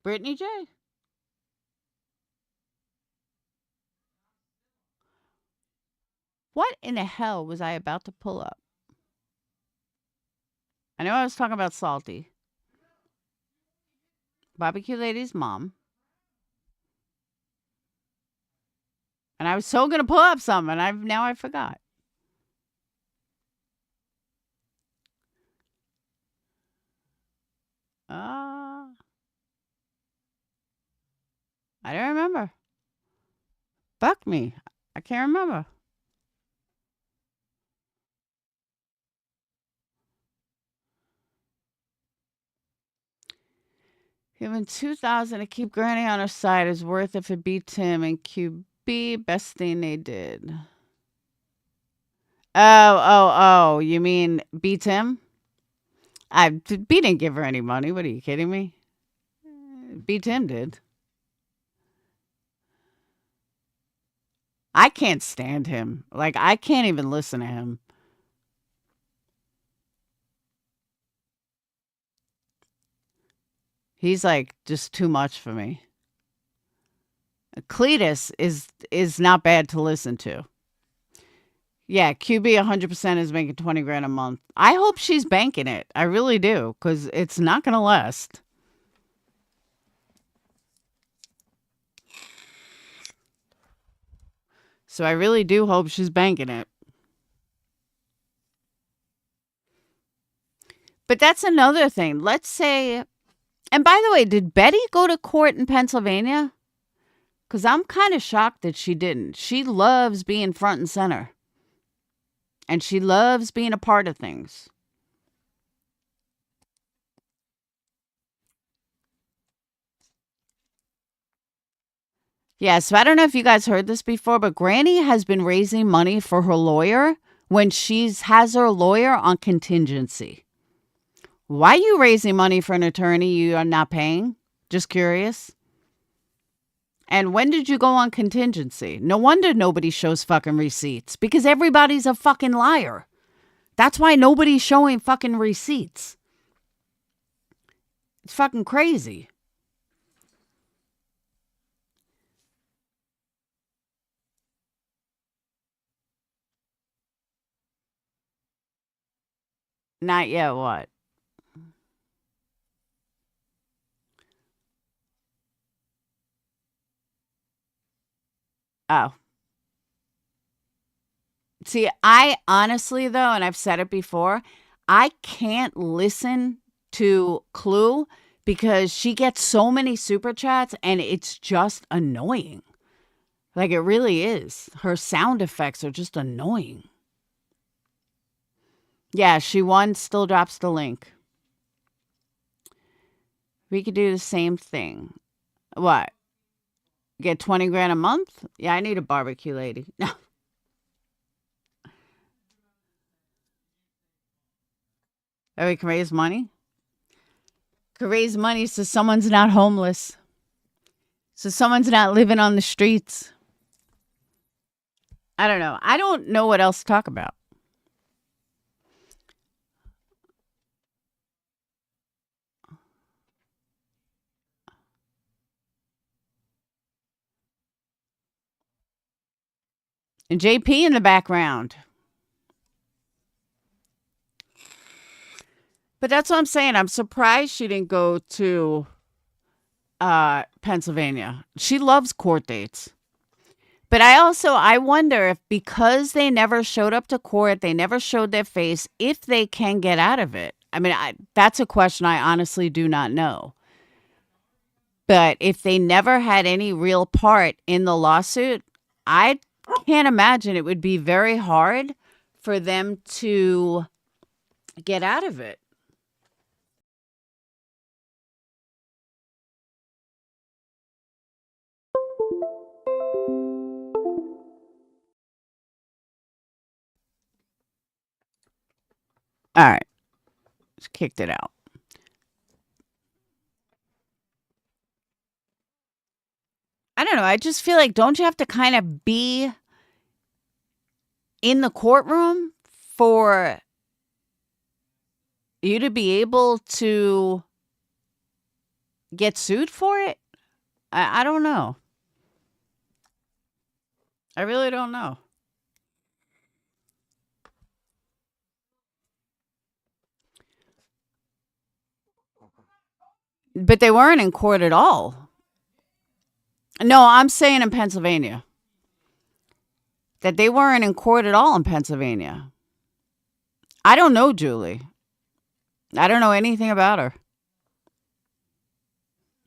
Brittany J. What in the hell was I about to pull up? I know I was talking about Salty. Barbecue Lady's mom. And I was so gonna pull up something, and now I forgot. I don't remember. Fuck me. I can't remember. Given 2,000 to keep Granny on her side is worth if it beats him and QB. Best thing they did. Oh. You mean beats him? B didn't give her any money. What are you kidding me? B Tim did. I can't stand him. Like, I can't even listen to him. He's like just too much for me. Cletus is not bad to listen to. Yeah, QB 100% is making 20 grand a month. I hope she's banking it. I really do, because it's not going to last. So I really do hope she's banking it. But that's another thing. Let's say, and by the way, did Betty go to court in Pennsylvania? Because I'm kind of shocked that she didn't. She loves being front and center. And she loves being a part of things. Yeah, so I don't know if you guys heard this before, but Granny has been raising money for her lawyer when has her lawyer on contingency. Why are you raising money for an attorney you are not paying? Just curious. And when did you go on contingency? No wonder nobody shows fucking receipts, because everybody's a fucking liar. That's why nobody's showing fucking receipts. It's fucking crazy. Not yet, what? Oh. See, I honestly, though, and I've said it before, I can't listen to Clue because she gets so many super chats and it's just annoying. Like, it really is. Her sound effects are just annoying. Yeah, she won, still drops the link. We could do the same thing. What? Get 20 grand a month? Yeah, I need a barbecue lady. No. Oh, we can raise money? Can raise money so someone's not homeless. So someone's not living on the streets. I don't know. I don't know what else to talk about. And JP in the background. But that's what I'm saying. I'm surprised she didn't go to Pennsylvania. She loves court dates. But I wonder if because they never showed up to court, they never showed their face, if they can get out of it. I mean, that's a question I honestly do not know. But if they never had any real part in the lawsuit, I can't imagine it would be very hard for them to get out of it. All right. kicked it out. I don't know. I just feel like, don't you have to kind of be in the courtroom for you to be able to get sued for it? I don't know. I really don't know. But they weren't in court at all. No, I'm saying in Pennsylvania. That they weren't in court at all in Pennsylvania. I don't know Julie. I don't know anything about her.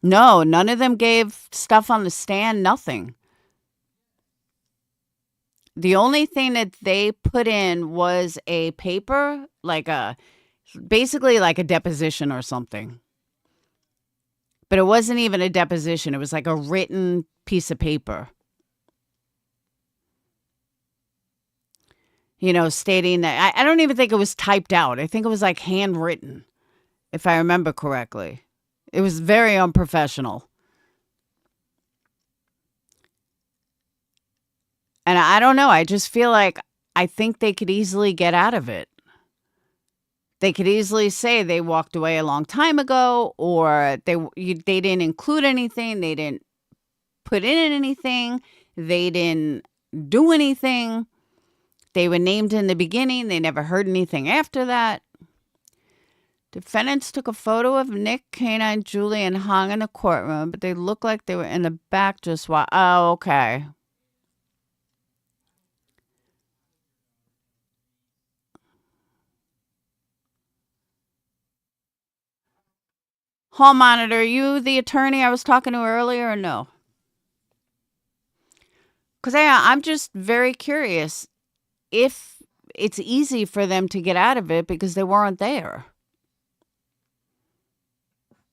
No, none of them gave stuff on the stand, nothing. The only thing that they put in was a paper, basically like a deposition or something. But it wasn't even a deposition. It was like a written piece of paper. Stating that, I don't even think it was typed out. I think it was like handwritten, if I remember correctly. It was very unprofessional. And I don't know. I just feel like I think they could easily get out of it. They could easily say they walked away a long time ago, or they didn't include anything. They didn't put in anything. They didn't do anything. They were named in the beginning. They never heard anything after that. Defendants took a photo of Nick, Kana, and Julie and hung in the courtroom, but they looked like they were in the back just while. Oh, okay. Hall monitor, you the attorney I was talking to earlier, or no? Because I'm just very curious if it's easy for them to get out of it because they weren't there.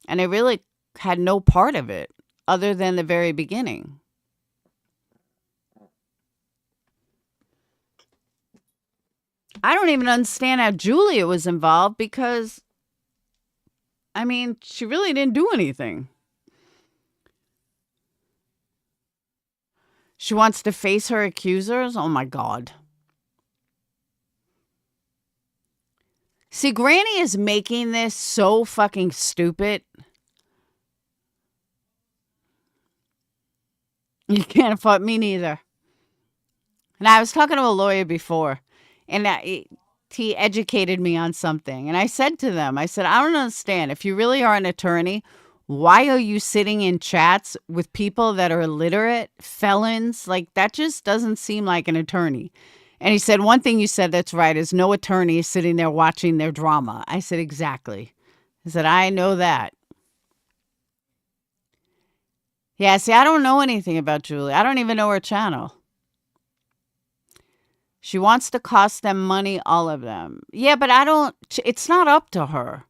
And they really had no part of it other than the very beginning. I don't even understand how Julia was involved because, she really didn't do anything. She wants to face her accusers? Oh, my God. See, Granny is making this so fucking stupid. You can't afford me neither. And I was talking to a lawyer before, and he educated me on something. And I said to them, I don't understand. If you really are an attorney, why are you sitting in chats with people that are illiterate, felons? Like, that just doesn't seem like an attorney. And he said, one thing you said that's right is no attorney is sitting there watching their drama. I said, exactly. I said, I know that. Yeah, see, I don't know anything about Julie. I don't even know her channel. She wants to cost them money, all of them. Yeah, but it's not up to her.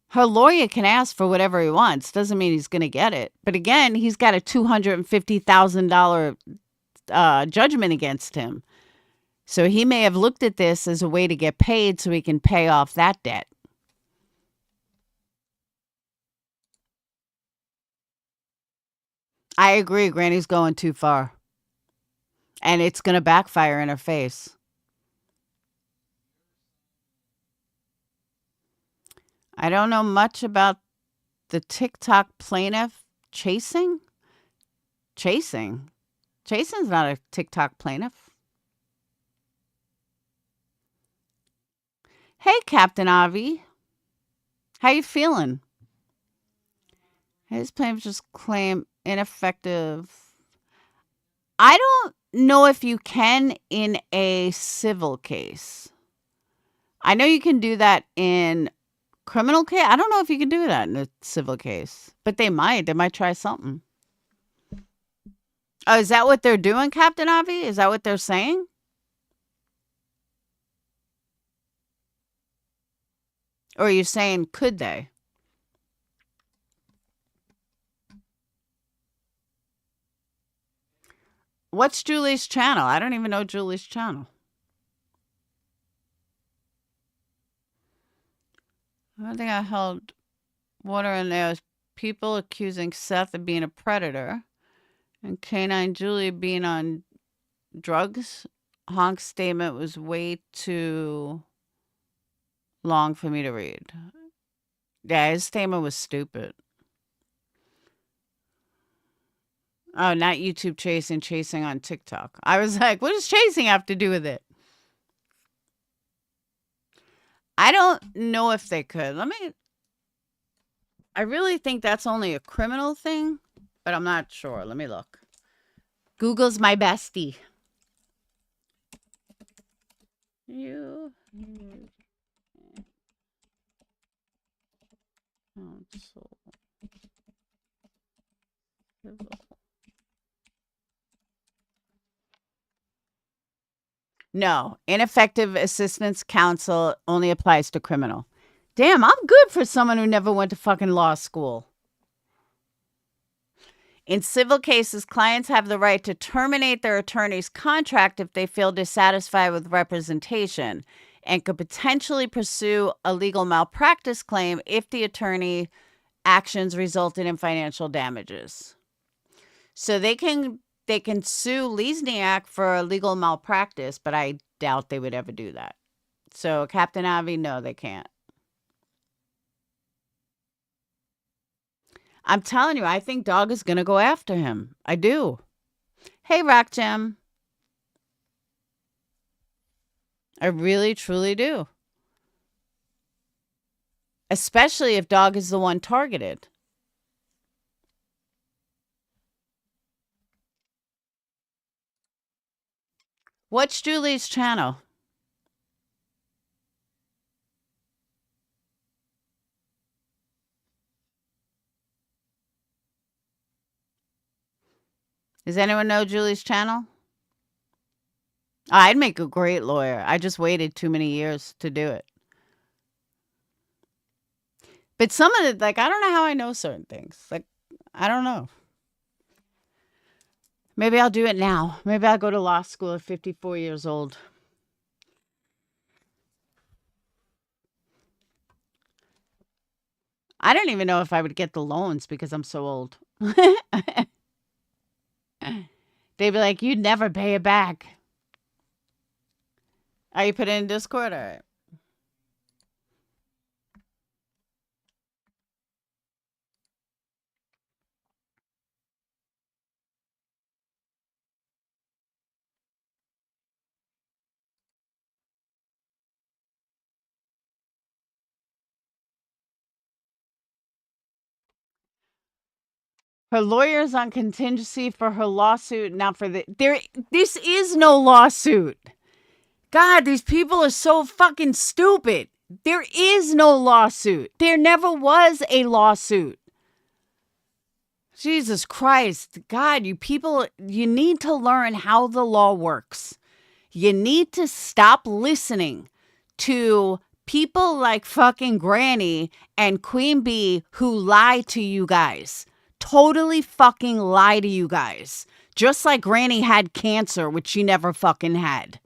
Her lawyer can ask for whatever he wants. Doesn't mean he's going to get it. But again, he's got a $250,000 judgment against him. So he may have looked at this as a way to get paid so he can pay off that debt. I agree. Granny's going too far. And it's going to backfire in her face. I don't know much about the TikTok plaintiff chasing. Chasing's not a TikTok plaintiff. Hey, Captain Avi. How you feeling? His plaintiff just claim ineffective. I don't know if you can in a civil case. I know you can do that in criminal case. I don't know if you can do that in a civil case, but they might. They might try something. Oh, is that what they're doing, Captain Avi? Is that what they're saying? Or are you saying, could they? What's Julie's channel? I don't even know Julie's channel. I think I held water in there was people accusing Seth of being a predator and Canine Julie being on drugs. Honk's statement was way too long for me to read. Yeah, his statement was stupid. Oh, not YouTube chasing on TikTok. I was like, what does chasing have to do with it? I don't know if they could. I really think that's only a criminal thing, but I'm not sure. Let me look. Google's my bestie. You counsel civil. No, ineffective assistance counsel only applies to criminal. Damn, I'm good for someone who never went to fucking law school. In civil cases, clients have the right to terminate their attorney's contract if they feel dissatisfied with representation and could potentially pursue a legal malpractice claim if the attorney actions resulted in financial damages. So they can sue Lesniak for legal malpractice, but I doubt they would ever do that. So Captain Avi, no, they can't. I'm telling you, I think Dog is going to go after him. I do. Hey, Rock Gem. I really, truly do. Especially if Dog is the one targeted. What's Julie's channel? Does anyone know Julie's channel? I'd make a great lawyer. I just waited too many years to do it. But some of it, like, I don't know how I know certain things. Like, I don't know. Maybe I'll do it now. Maybe I'll go to law school at 54 years old. I don't even know if I would get the loans because I'm so old. They'd be like, you'd never pay it back. Are you put it in Discord? All right. Her lawyer's on contingency for her lawsuit, not for this is no lawsuit. God, these people are so fucking stupid. There is no lawsuit. There never was a lawsuit. Jesus Christ. God, you people, you need to learn how the law works. You need to stop listening to people like fucking Granny and Queen Bee who lie to you guys. Totally fucking lie to you guys. Just like Granny had cancer, which she never fucking had.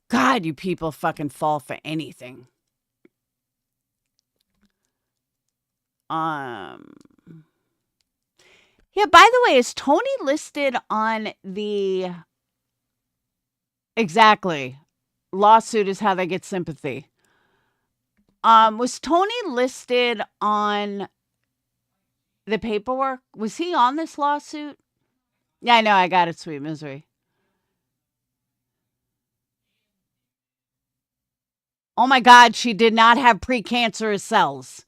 God, you people fucking fall for anything. Yeah, by the way, is Tony listed on the... Exactly. Lawsuit is how they get sympathy. Was Tony listed on the paperwork? Was he on this lawsuit? Yeah, I know. I got it, Sweet Misery. Oh my God, she did not have precancerous cells.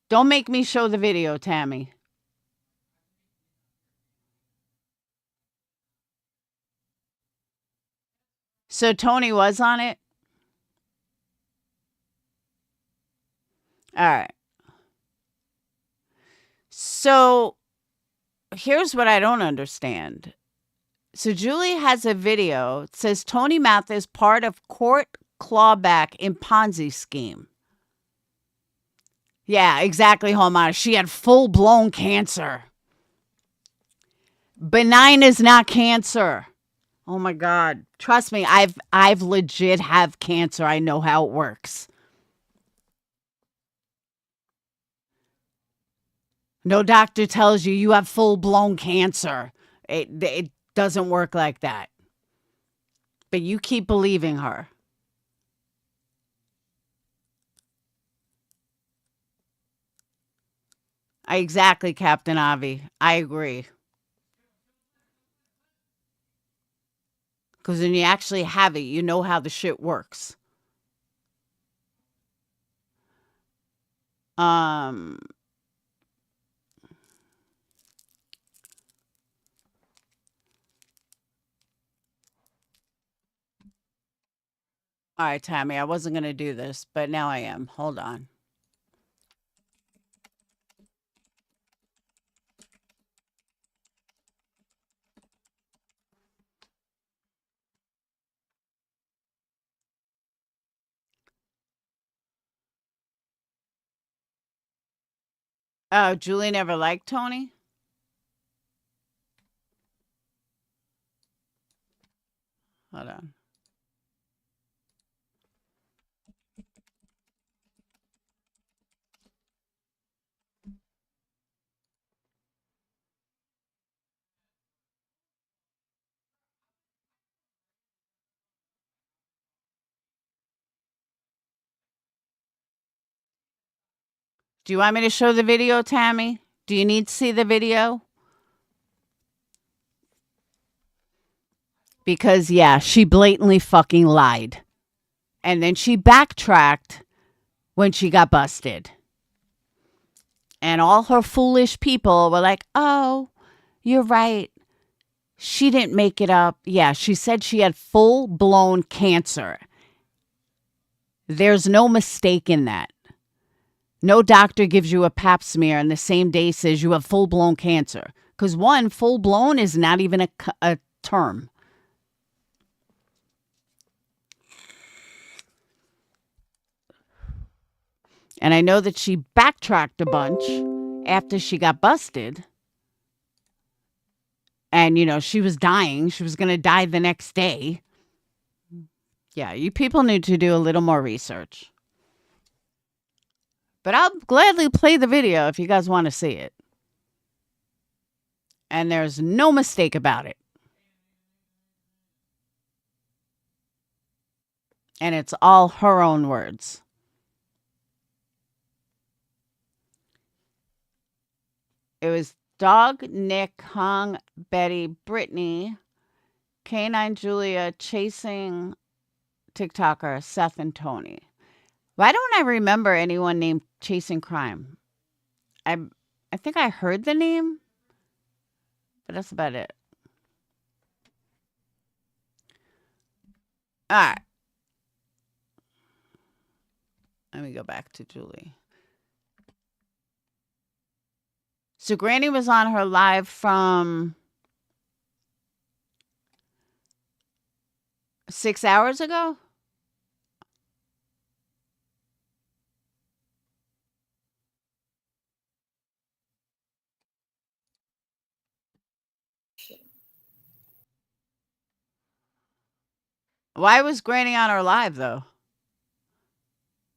Don't make me show the video, Tammy. So Tony was on it? All right. So here's what I don't understand. So Julie has a video. It says Tony Mathis part of court clawback in Ponzi scheme. Yeah, exactly, Homar. She had full-blown cancer. Benign is not cancer. Oh my God. Trust me, I've legit have cancer. I know how it works. No doctor tells you you have full-blown cancer. It doesn't work like that. But you keep believing her. Exactly, Captain Avi. I agree. Because when you actually have it, you know how the shit works. Um, all right, Tammy, I wasn't going to do this, but now I am. Hold on. Oh, Julie never liked Tony? Hold on. Do you want me to show the video, Tammy? Do you need to see the video? Because, yeah, she blatantly fucking lied. And then she backtracked when she got busted. And all her foolish people were like, oh, you're right. She didn't make it up. Yeah, she said she had full-blown cancer. There's no mistake in that. No doctor gives you a pap smear and the same day says you have full-blown cancer. Because one, full-blown is not even a term. And I know that she backtracked a bunch after she got busted. And, you know, she was dying. She was going to die the next day. Yeah, you people need to do a little more research. But I'll gladly play the video if you guys want to see it. And there's no mistake about it. And it's all her own words. It was Dog, Nick, Hung, Betty, Brittany, Canine Julia chasing TikToker Seth and Tony. Why don't I remember anyone named Chasing Crime? I think I heard the name, but that's about it. All right. Let me go back to Julie. So Granny was on her live from 6 hours ago. Why was Granny on her live though?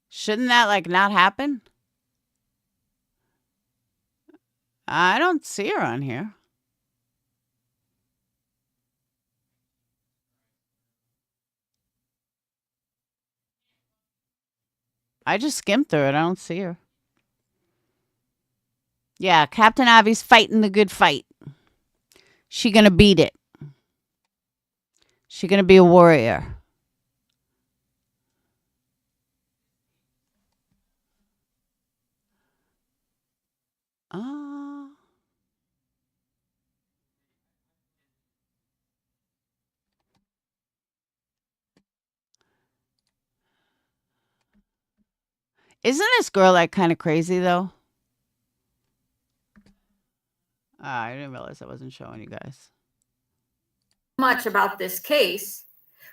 Shouldn't that like not happen? I don't see her on here. I just skimmed through it. I don't see her. Yeah, Captain Avi's fighting the good fight. She gonna beat it. She gonna be a warrior. Isn't this girl like kind of crazy though? I didn't realize I wasn't showing you guys. Much about this case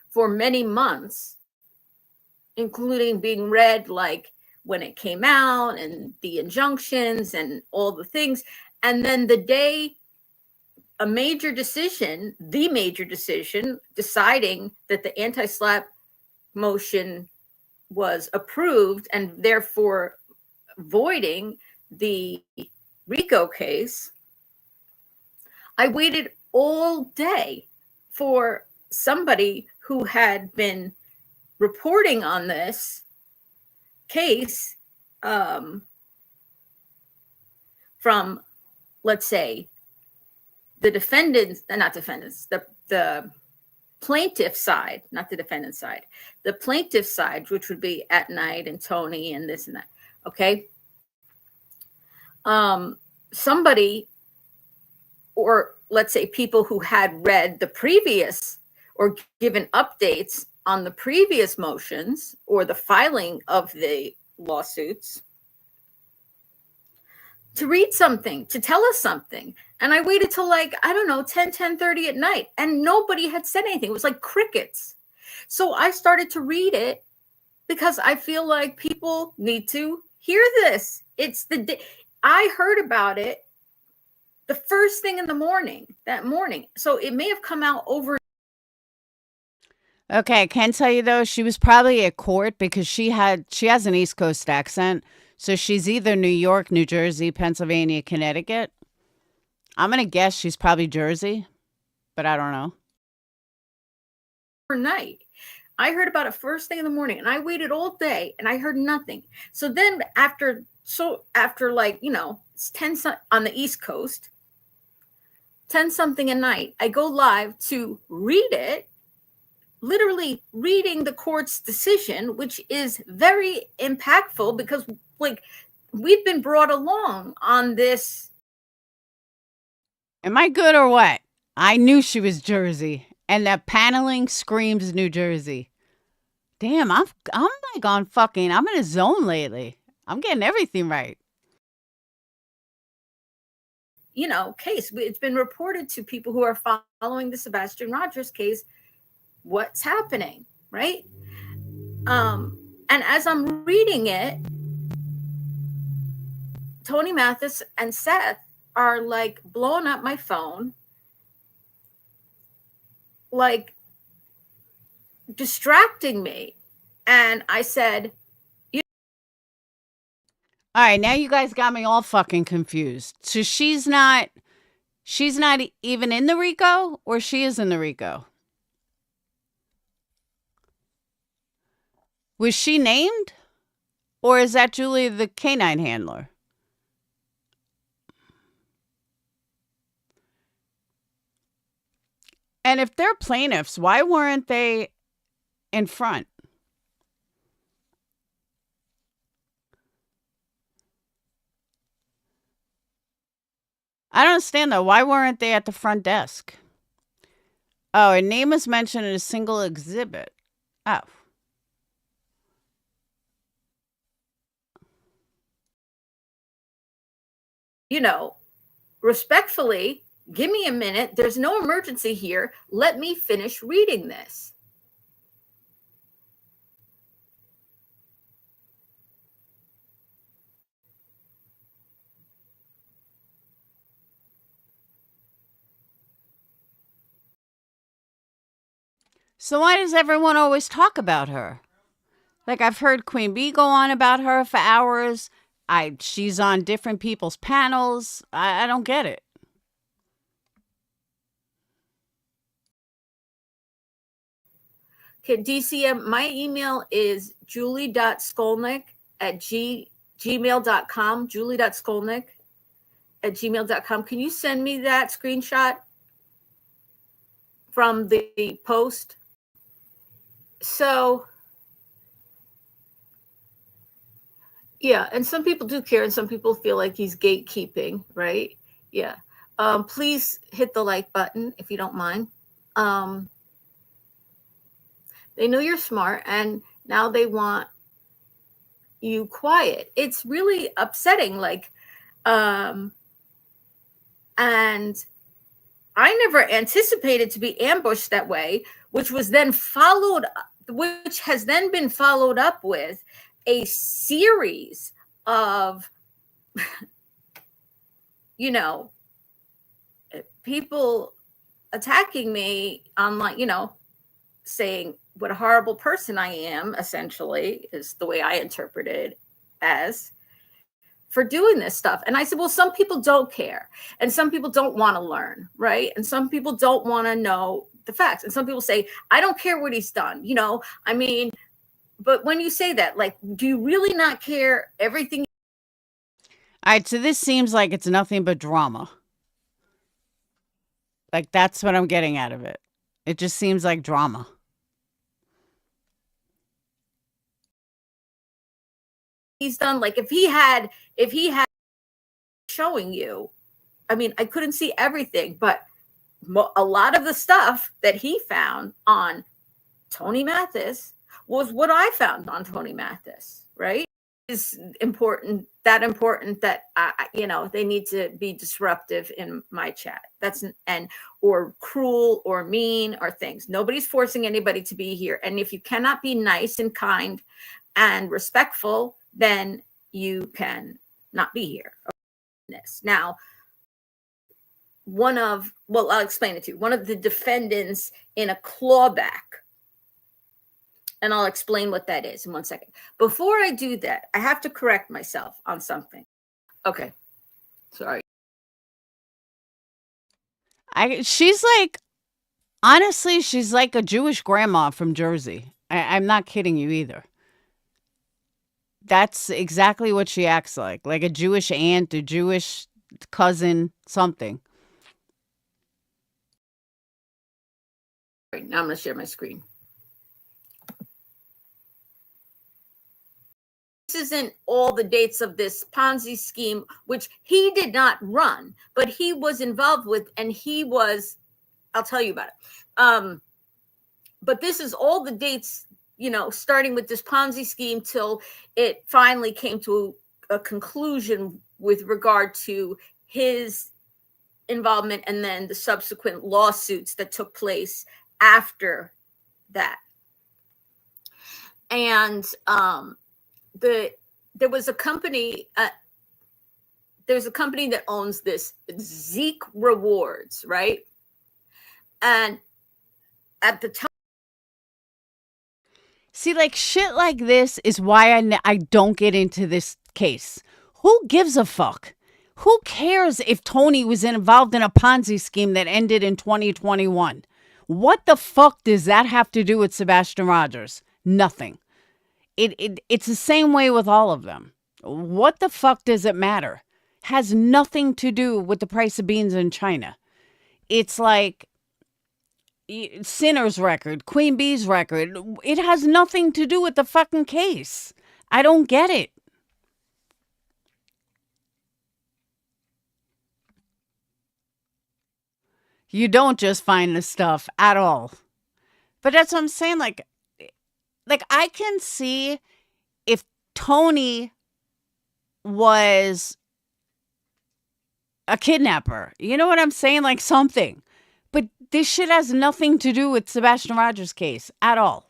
for many months, including being read like when it came out and the injunctions and all the things. And then the day a major decision, the major decision, deciding that the anti-SLAPP motion was approved and therefore voiding the RICO case, I waited all day for somebody who had been reporting on this case from, let's say, the defendants, not defendants, the plaintiff side, not the defendant side, the plaintiff side, which would be At Night and Tony and this and that. Okay. Somebody, or let's say people who had read the previous or given updates on the previous motions or the filing of the lawsuits, to read something, to tell us something. And I waited till like, I don't know, 10:30 at night, and nobody had said anything. It was like crickets. So I started to read it because I feel like people need to hear this. It's I heard about it the first thing in the morning, that morning. So it may have come out over. Okay, I can tell you though, she was probably at court because she has an East Coast accent. So she's either New York, New Jersey, Pennsylvania, Connecticut. I'm going to guess she's probably Jersey, but I don't know. Overnight. I heard about it first thing in the morning, and I waited all day and I heard nothing. So then after like, you know, it's 10 on the East Coast, 10 something at night, I go live to read it, literally reading the court's decision, which is very impactful because like we've been brought along on this. Am I good or what? I knew she was Jersey, and that paneling screams New Jersey. Damn, I'm like on fucking, I'm in a zone lately. I'm getting everything right. You know, case. It's been reported to people who are following the Sebastian Rogers case what's happening, right? And as I'm reading it, Tony Mathis and Seth are like blowing up my phone, like distracting me. And I said, all right, now you guys got me all fucking confused. So she's not even in the RICO, or she is in the RICO? Was she named? Or is that Julie the canine handler? And if they're plaintiffs, why weren't they in front? I don't understand though. Why weren't they at the front desk? Oh, her name was mentioned in a single exhibit. Oh. You know, respectfully, give me a minute. There's no emergency here. Let me finish reading this. So why does everyone always talk about her? Like, I've heard Queen Bee go on about her for hours. She's on different people's panels. I don't get it. Okay, DCM, my email is julie.skolnick@gmail.com, julie.skolnick@gmail.com. Can you send me that screenshot from the post? So, yeah, and some people do care, and some people feel like he's gatekeeping, right? Yeah. Please hit the like button if you don't mind. They know you're smart, and now they want you quiet. It's really upsetting. Like, and I never anticipated to be ambushed that way, which has then been followed up with a series of, you know, people attacking me online, saying what a horrible person I am, essentially, is the way I interpret it as, for doing this stuff. And I said, well, some people don't care. And some people don't want to learn, right? And some people don't want to know the facts. And some people say, I don't care what he's done. But when you say that, like, do you really not care everything? All right, so this seems like it's nothing but drama. Like, that's what I'm getting out of it. It just seems like drama. He's done, like, if he had showing you, I mean, I couldn't see everything, but a lot of the stuff that he found on Tony Mathis was what I found on Tony Mathis, right? Is important that they need to be disruptive in my chat. Or cruel or mean or things. Nobody's forcing anybody to be here. And if you cannot be nice and kind and respectful, then you can not be here. Now, I'll explain it to you. One of the defendants in a clawback, and I'll explain what that is in 1 second. Before I do that, I have to correct myself on something. Okay. Sorry. She's like, honestly, she's like a Jewish grandma from Jersey. I'm not kidding you either. That's exactly what she acts like a Jewish aunt, a Jewish cousin, something. Right, now I'm going to share my screen. This isn't all the dates of this Ponzi scheme, which he did not run, but he was involved with, and I'll tell you about it. But this is all the dates, starting with this Ponzi scheme till it finally came to a conclusion with regard to his involvement and then the subsequent lawsuits that took place after that. And there was a company there's a company that owns this Zeke Rewards, right? And at the time, see, like, shit like this is why I don't get into this case. Who gives a fuck? Who cares if Tony was involved in a Ponzi scheme that ended in 2021? What the fuck does that have to do with Sebastian Rogers? Nothing. It's the same way with all of them. What the fuck does it matter? Has nothing to do with the price of beans in China. It's like Sinner's record, Queen Bee's record. It has nothing to do with the fucking case. I don't get it. You don't just find the stuff at all. But that's what I'm saying. Like I can see if Tony was a kidnapper. You know what I'm saying? Like something. But this shit has nothing to do with Sebastian Rogers' case at all.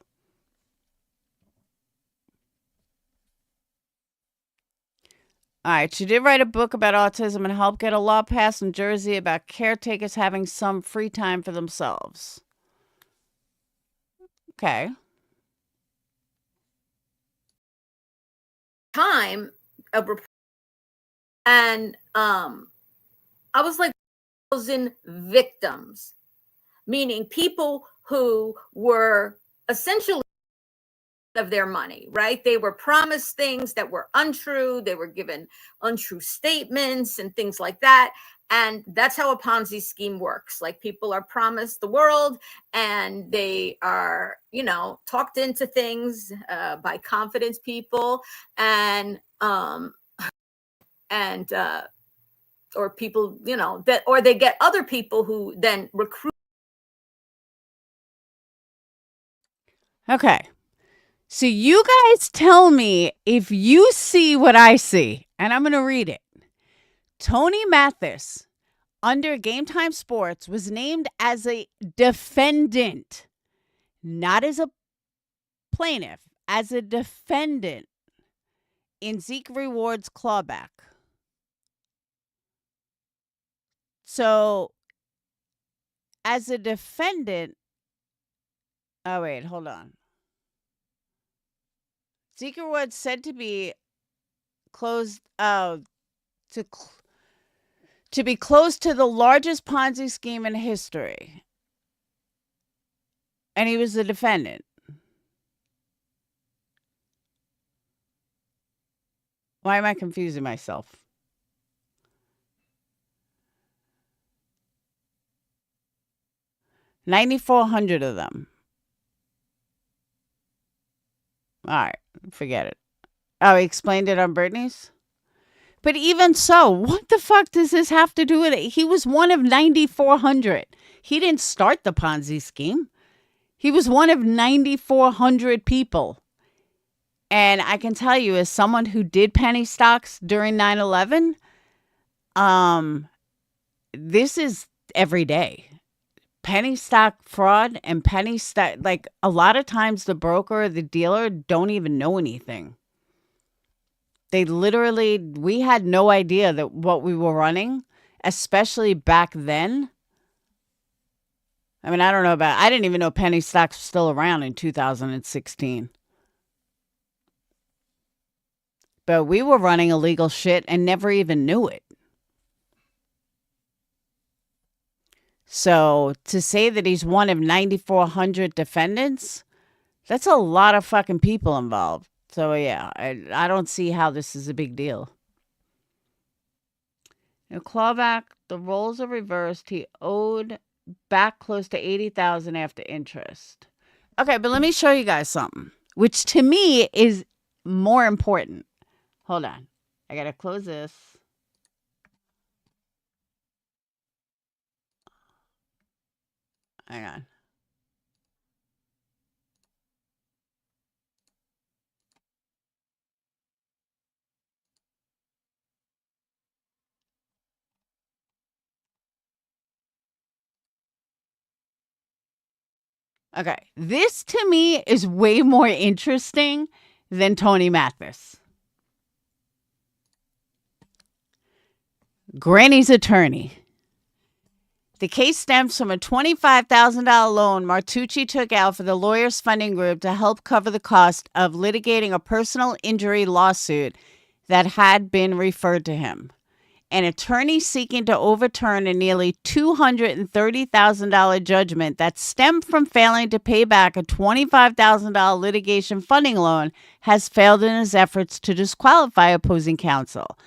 All right, she did write a book about autism and help get a law passed in Jersey about caretakers having some free time for themselves. Okay. Time and I was like, victims, meaning people who were essentially of their money, right? They were promised things that were untrue. They were given untrue statements and things like that. And that's how a Ponzi scheme works. Like, people are promised the world and they are, talked into things by confidence people or people, or they get other people who then recruit. Okay. So you guys tell me if you see what I see, and I'm going to read it. Tony Mathis, under Game Time Sports, was named as a defendant, not as a plaintiff, as a defendant in Zeke Rewards clawback. So as a defendant. Oh, wait, hold on. Secret was said to be closed to be close to the largest Ponzi scheme in history. And he was the defendant. Why am I confusing myself? $9,400 of them. All right, forget it. Oh, he explained it on Brittany's? But even so, what the fuck does this have to do with it? He was one of 9,400. He didn't start the Ponzi scheme. He was one of 9,400 people. And I can tell you, as someone who did penny stocks during 9/11, this is every day. Penny stock fraud and penny stock, like a lot of times the broker or the dealer don't even know anything. They literally, we had no idea that what we were running, especially back then. I mean, I don't know I didn't even know penny stocks were still around in 2016. But we were running illegal shit and never even knew it. So to say that he's one of 9,400 defendants, that's a lot of fucking people involved. So yeah, I don't see how this is a big deal. Now, clawback, the roles are reversed. He owed back close to $80,000 after interest. Okay, but let me show you guys something, which to me is more important. Hold on. I got to close this. Hang on. Okay, this to me is way more interesting than Tony Mathis. Granny's attorney. The case stems from a $25,000 loan Martucci took out for the Lawyers Funding Group to help cover the cost of litigating a personal injury lawsuit that had been referred to him. An attorney seeking to overturn a nearly $230,000 judgment that stemmed from failing to pay back a $25,000 litigation funding loan has failed in his efforts to disqualify opposing counsel.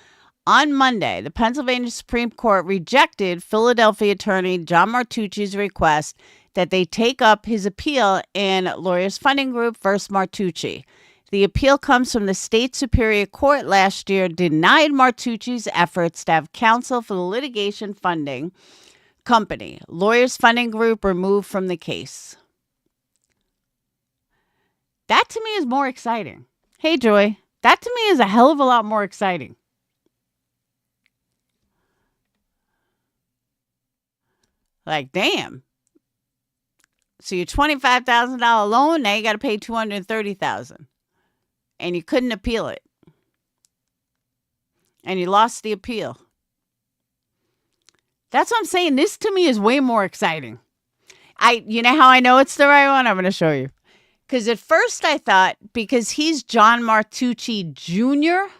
On Monday, the Pennsylvania Supreme Court rejected Philadelphia attorney John Martucci's request that they take up his appeal in Lawyers Funding Group versus Martucci. The appeal comes from the state superior court last year denied Martucci's efforts to have counsel for the litigation funding company. Lawyers Funding Group removed from the case. That to me is more exciting. Hey, Joy, that to me is a hell of a lot more exciting. Like, damn. So your $25,000 loan, now you got to pay $230,000. And you couldn't appeal it. And you lost the appeal. That's what I'm saying. This to me is way more exciting. You know how I know it's the right one? I'm going to show you. Because at first I thought, because he's John Martucci Jr.,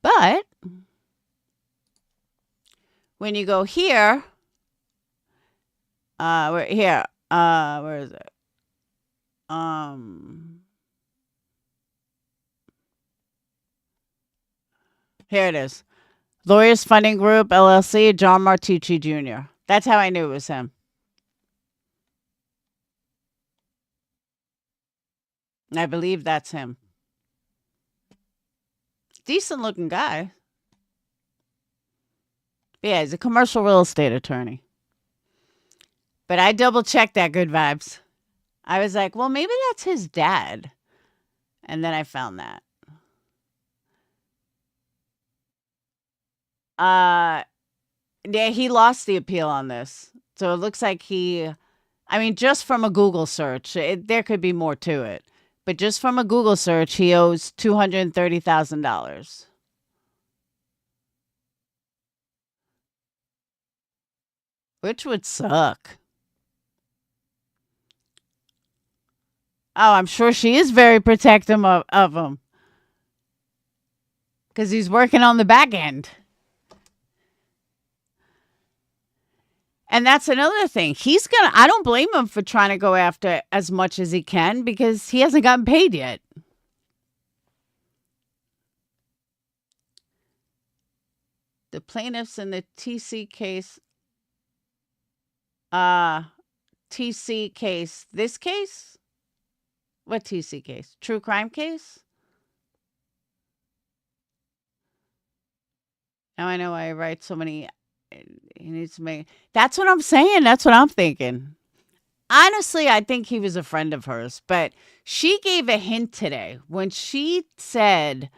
but when you go here, where is it? Here it is. Lawyers Funding Group, LLC, John Martucci Jr. That's how I knew it was him. I believe that's him. Decent looking guy. Yeah, he's a commercial real estate attorney. But I double checked that good vibes. I was like, well, maybe that's his dad. And then I found that. Yeah, he lost the appeal on this. So it looks like just from a Google search, there could be more to it. But just from a Google search, he owes $230,000. which would suck. Oh, I'm sure she is very protective of him because he's working on the back end. And that's another thing. I don't blame him for trying to go after as much as he can because he hasn't gotten paid yet. The plaintiffs in the TC case, this case? What TC case? True crime case? Now I know why I write so many. He needs to make. That's what I'm saying. That's what I'm thinking. Honestly, I think he was a friend of hers, but she gave a hint today when she said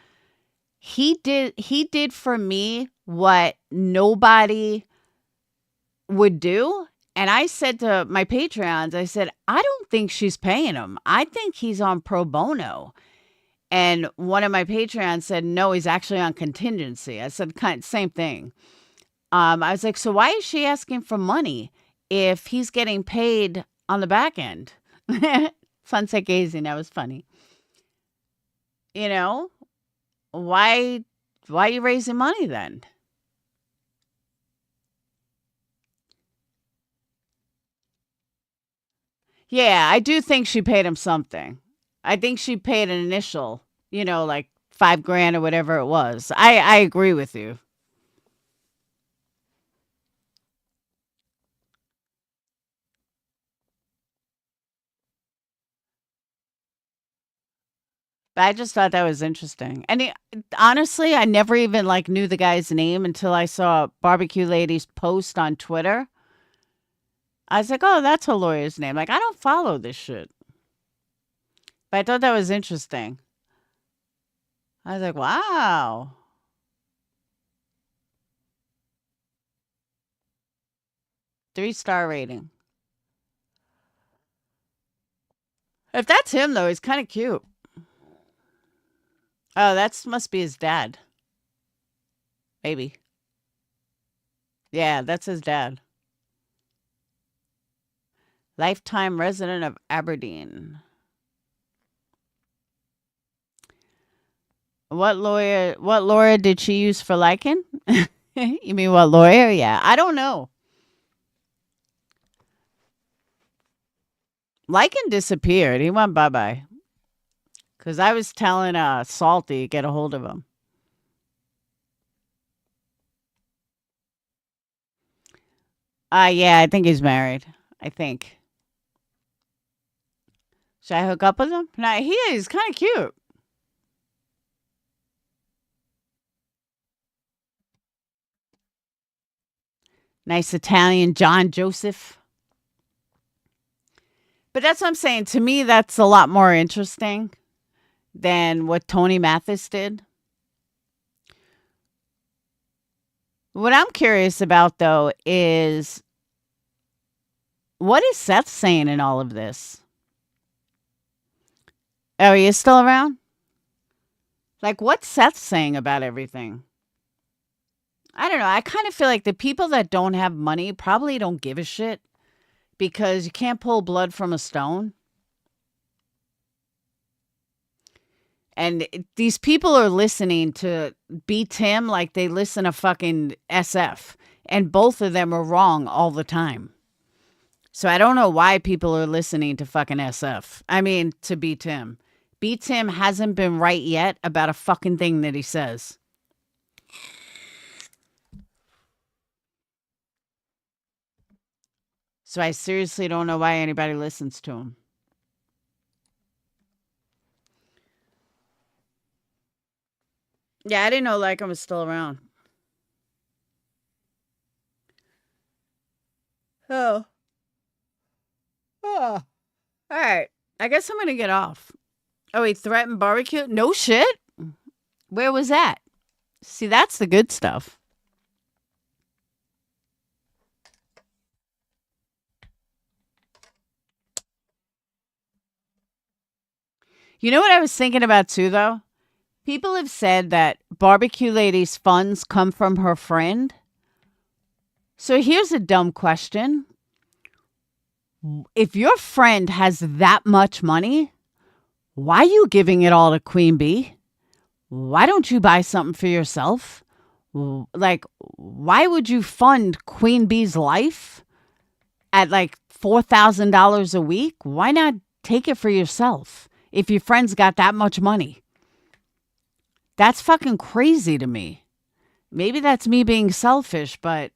he did for me what nobody would do. And I said to my Patreons, I said, I don't think she's paying him. I think he's on pro bono. And one of my Patreons said, no, he's actually on contingency. I said, same thing. I was like, so why is she asking for money if he's getting paid on the back end? Sunset gazing, that was funny. You know, why are you raising money then? Yeah, I do think she paid him something. I think she paid an initial, like $5,000 or whatever it was. I agree with you. But I just thought that was interesting. And honestly, I never even knew the guy's name until I saw Barbecue Lady's post on Twitter. I was like, oh, that's her lawyer's name. I don't follow this shit. But I thought that was interesting. I was like, wow. Three-star rating. If that's him, though, he's kind of cute. Oh, that must be his dad. Maybe. Yeah, that's his dad. Lifetime resident of Aberdeen. What lawyer did she use for liking? You mean what lawyer? Yeah, I don't know. Lycan disappeared. He went bye-bye. Because I was telling Salty to get a hold of him. Yeah, I think he's married. I think. Should I hook up with him? No, he is kind of cute. Nice Italian John Joseph. But that's what I'm saying. To me, that's a lot more interesting than what Tony Mathis did. What I'm curious about, though, is what is Seth saying in all of this? Oh, he is still around? What's Seth saying about everything? I don't know. I kind of feel like the people that don't have money probably don't give a shit because you can't pull blood from a stone. And these people are listening to B. Tim like they listen to fucking SF. And both of them are wrong all the time. So I don't know why people are listening to fucking SF. I mean, to B. Tim. B. Tim hasn't been right yet about a fucking thing that he says. So I seriously don't know why anybody listens to him. Yeah, I didn't know Lycan was still around. Oh. Oh. All right. I guess I'm going to get off. Oh, he threatened barbecue? No shit. Where was that? See, that's the good stuff. You know what I was thinking about too, though? People have said that Barbecue Lady's funds come from her friend. So here's a dumb question. If your friend has that much money, why are you giving it all to Queen Bee? Why don't you buy something for yourself? Like, why would you fund Queen Bee's life at like $4,000 a week? Why not take it for yourself if your friend's got that much money? That's fucking crazy to me. Maybe that's me being selfish, but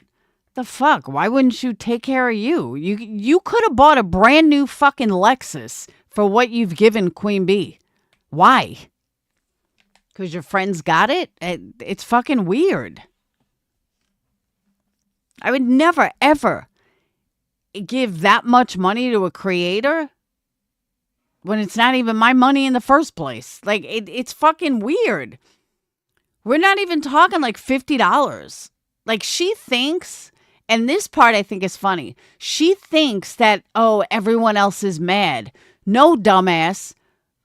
the fuck? Why wouldn't you take care of you? You could have bought a brand new fucking Lexus for what you've given Queen Bee. Why? Because your friends got it? It's fucking weird. I would never, ever give that much money to a creator when it's not even my money in the first place. Like, it's fucking weird. We're not even talking like $50. Like, she thinks, and this part I think is funny, she thinks that, oh, everyone else is mad. No, dumbass.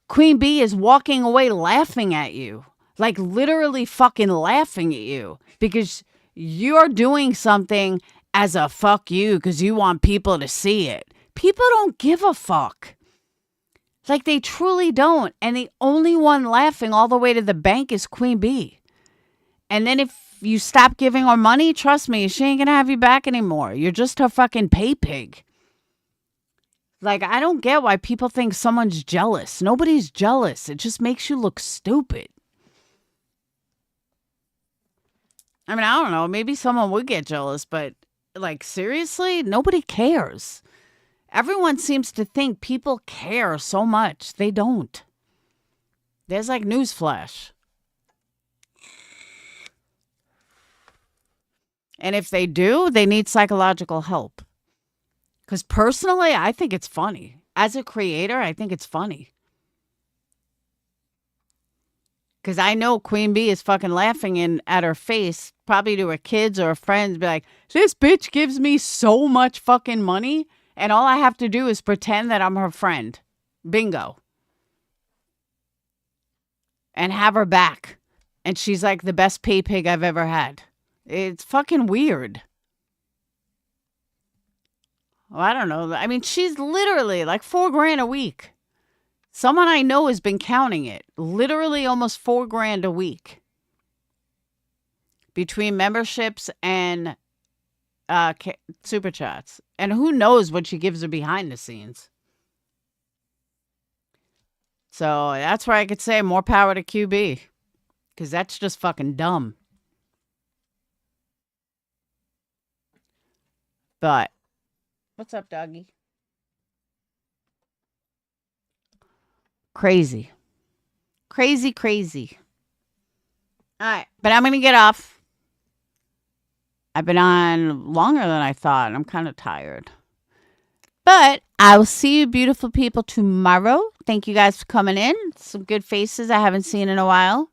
Queen Bee is walking away laughing at you. Like, literally fucking laughing at you. Because you're doing something as a fuck you because you want people to see it. People don't give a fuck. Like, they truly don't. And the only one laughing all the way to the bank is Queen Bee. And then if you stop giving her money, trust me, she ain't going to have you back anymore. You're just her fucking pay pig. Like, I don't get why people think someone's jealous. Nobody's jealous. It just makes you look stupid. I mean, I don't know. Maybe someone would get jealous, but like, seriously, nobody cares. Everyone seems to think people care so much. They don't. There's like newsflash. And if they do, they need psychological help. Because personally, I think it's funny. As a creator, I think it's funny. Because I know Queen Bee is fucking laughing at her face, probably to her kids or her friends, be like, this bitch gives me so much fucking money, and all I have to do is pretend that I'm her friend. Bingo. And have her back. And she's like the best pay pig I've ever had. It's fucking weird. Well, I don't know. I mean, she's literally like $4,000 a week. Someone I know has been counting it. Literally almost $4,000 a week. Between memberships and super chats. And who knows what she gives her behind the scenes. So that's where I could say more power to QB. Because that's just fucking dumb. But, what's up, doggy? Crazy. Crazy, crazy. All right, but I'm going to get off. I've been on longer than I thought. I'm kind of tired. But I will see you beautiful people tomorrow. Thank you guys for coming in. Some good faces I haven't seen in a while.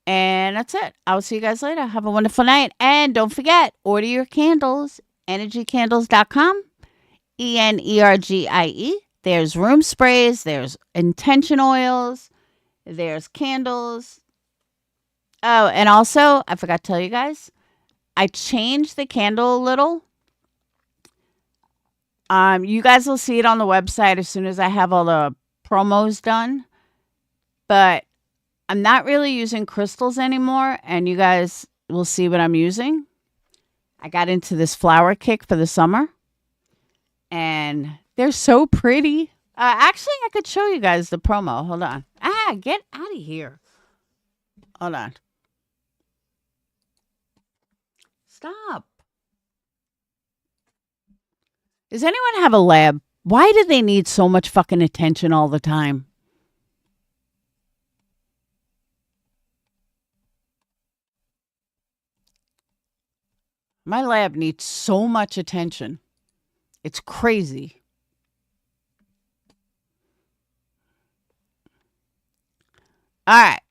And that's it. I will see you guys later. Have a wonderful night. And don't forget, order your candles. Energycandles.com. ENERGIE. There's room sprays. There's intention oils. There's candles. Oh, and also, I forgot to tell you guys, I changed the candle a little. You guys will see it on the website as soon as I have all the promos done. But I'm not really using crystals anymore, and you guys will see what I'm using. I got into this flower kick for the summer, and they're so pretty. Actually, I could show you guys the promo. Hold on. Get out of here. Hold on. Stop. Does anyone have a lab? Why do they need so much fucking attention all the time? My lab needs so much attention. It's crazy. All right.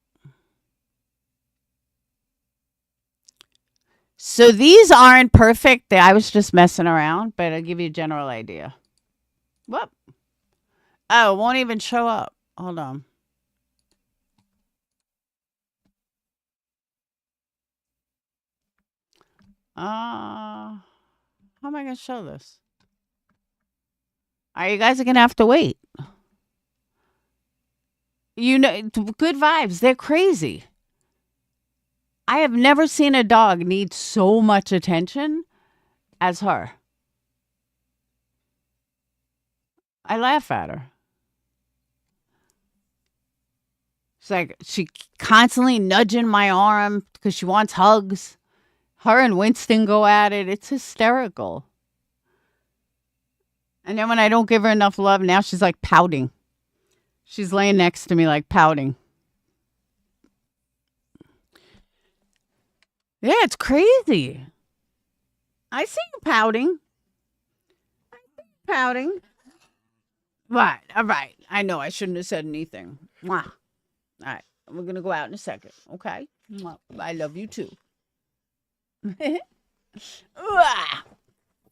So these aren't perfect. I was just messing around, but I'll give you a general idea. Whoop. Oh, it won't even show up. Hold on. How am I going to show this? All right, you guys are going to have to wait. You know, good vibes. They're crazy. I have never seen a dog need so much attention as her. I laugh at her. It's like she constantly nudging my arm because she wants hugs. Her and Winston go at it. It's hysterical. And then when I don't give her enough love, now she's like pouting. She's laying next to me like pouting. Yeah, it's crazy. I see you pouting. Pouting. Right. All right. I know I shouldn't have said anything. Mwah. All right. We're going to go out in a second. Okay. Mwah. I love you too.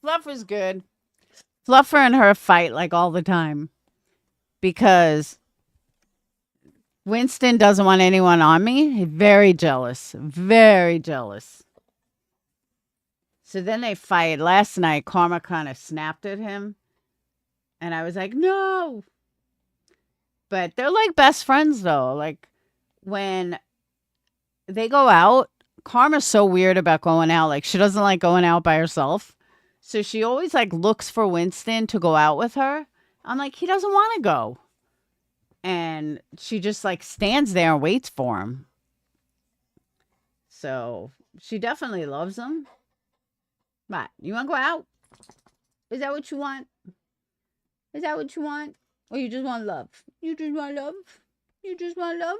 Fluffer's good. Fluffer and her fight like all the time because Winston doesn't want anyone on me. He's very jealous. Very jealous. So then they fight. Last night, Karma kind of snapped at him. And I was like, no. But they're like best friends, though. Like, when they go out, Karma's so weird about going out. Like, she doesn't like going out by herself. So she always, like, looks for Winston to go out with her. I'm like, he doesn't want to go. And she just, like, stands there and waits for him. So she definitely loves him. But you want to go out? Is that what you want? Is that what you want? Or you just want love? You just want love? You just want love?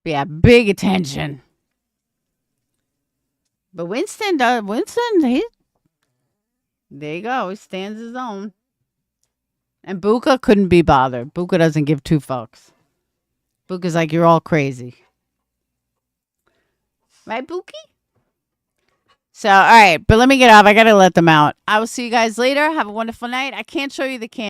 Yeah, big attention. But Winston does. Winston, there you go. He stands his own. And Buka couldn't be bothered. Buka doesn't give two fucks. Buka's like, you're all crazy. Right, Buki? So, all right. But let me get off. I got to let them out. I will see you guys later. Have a wonderful night. I can't show you the camera.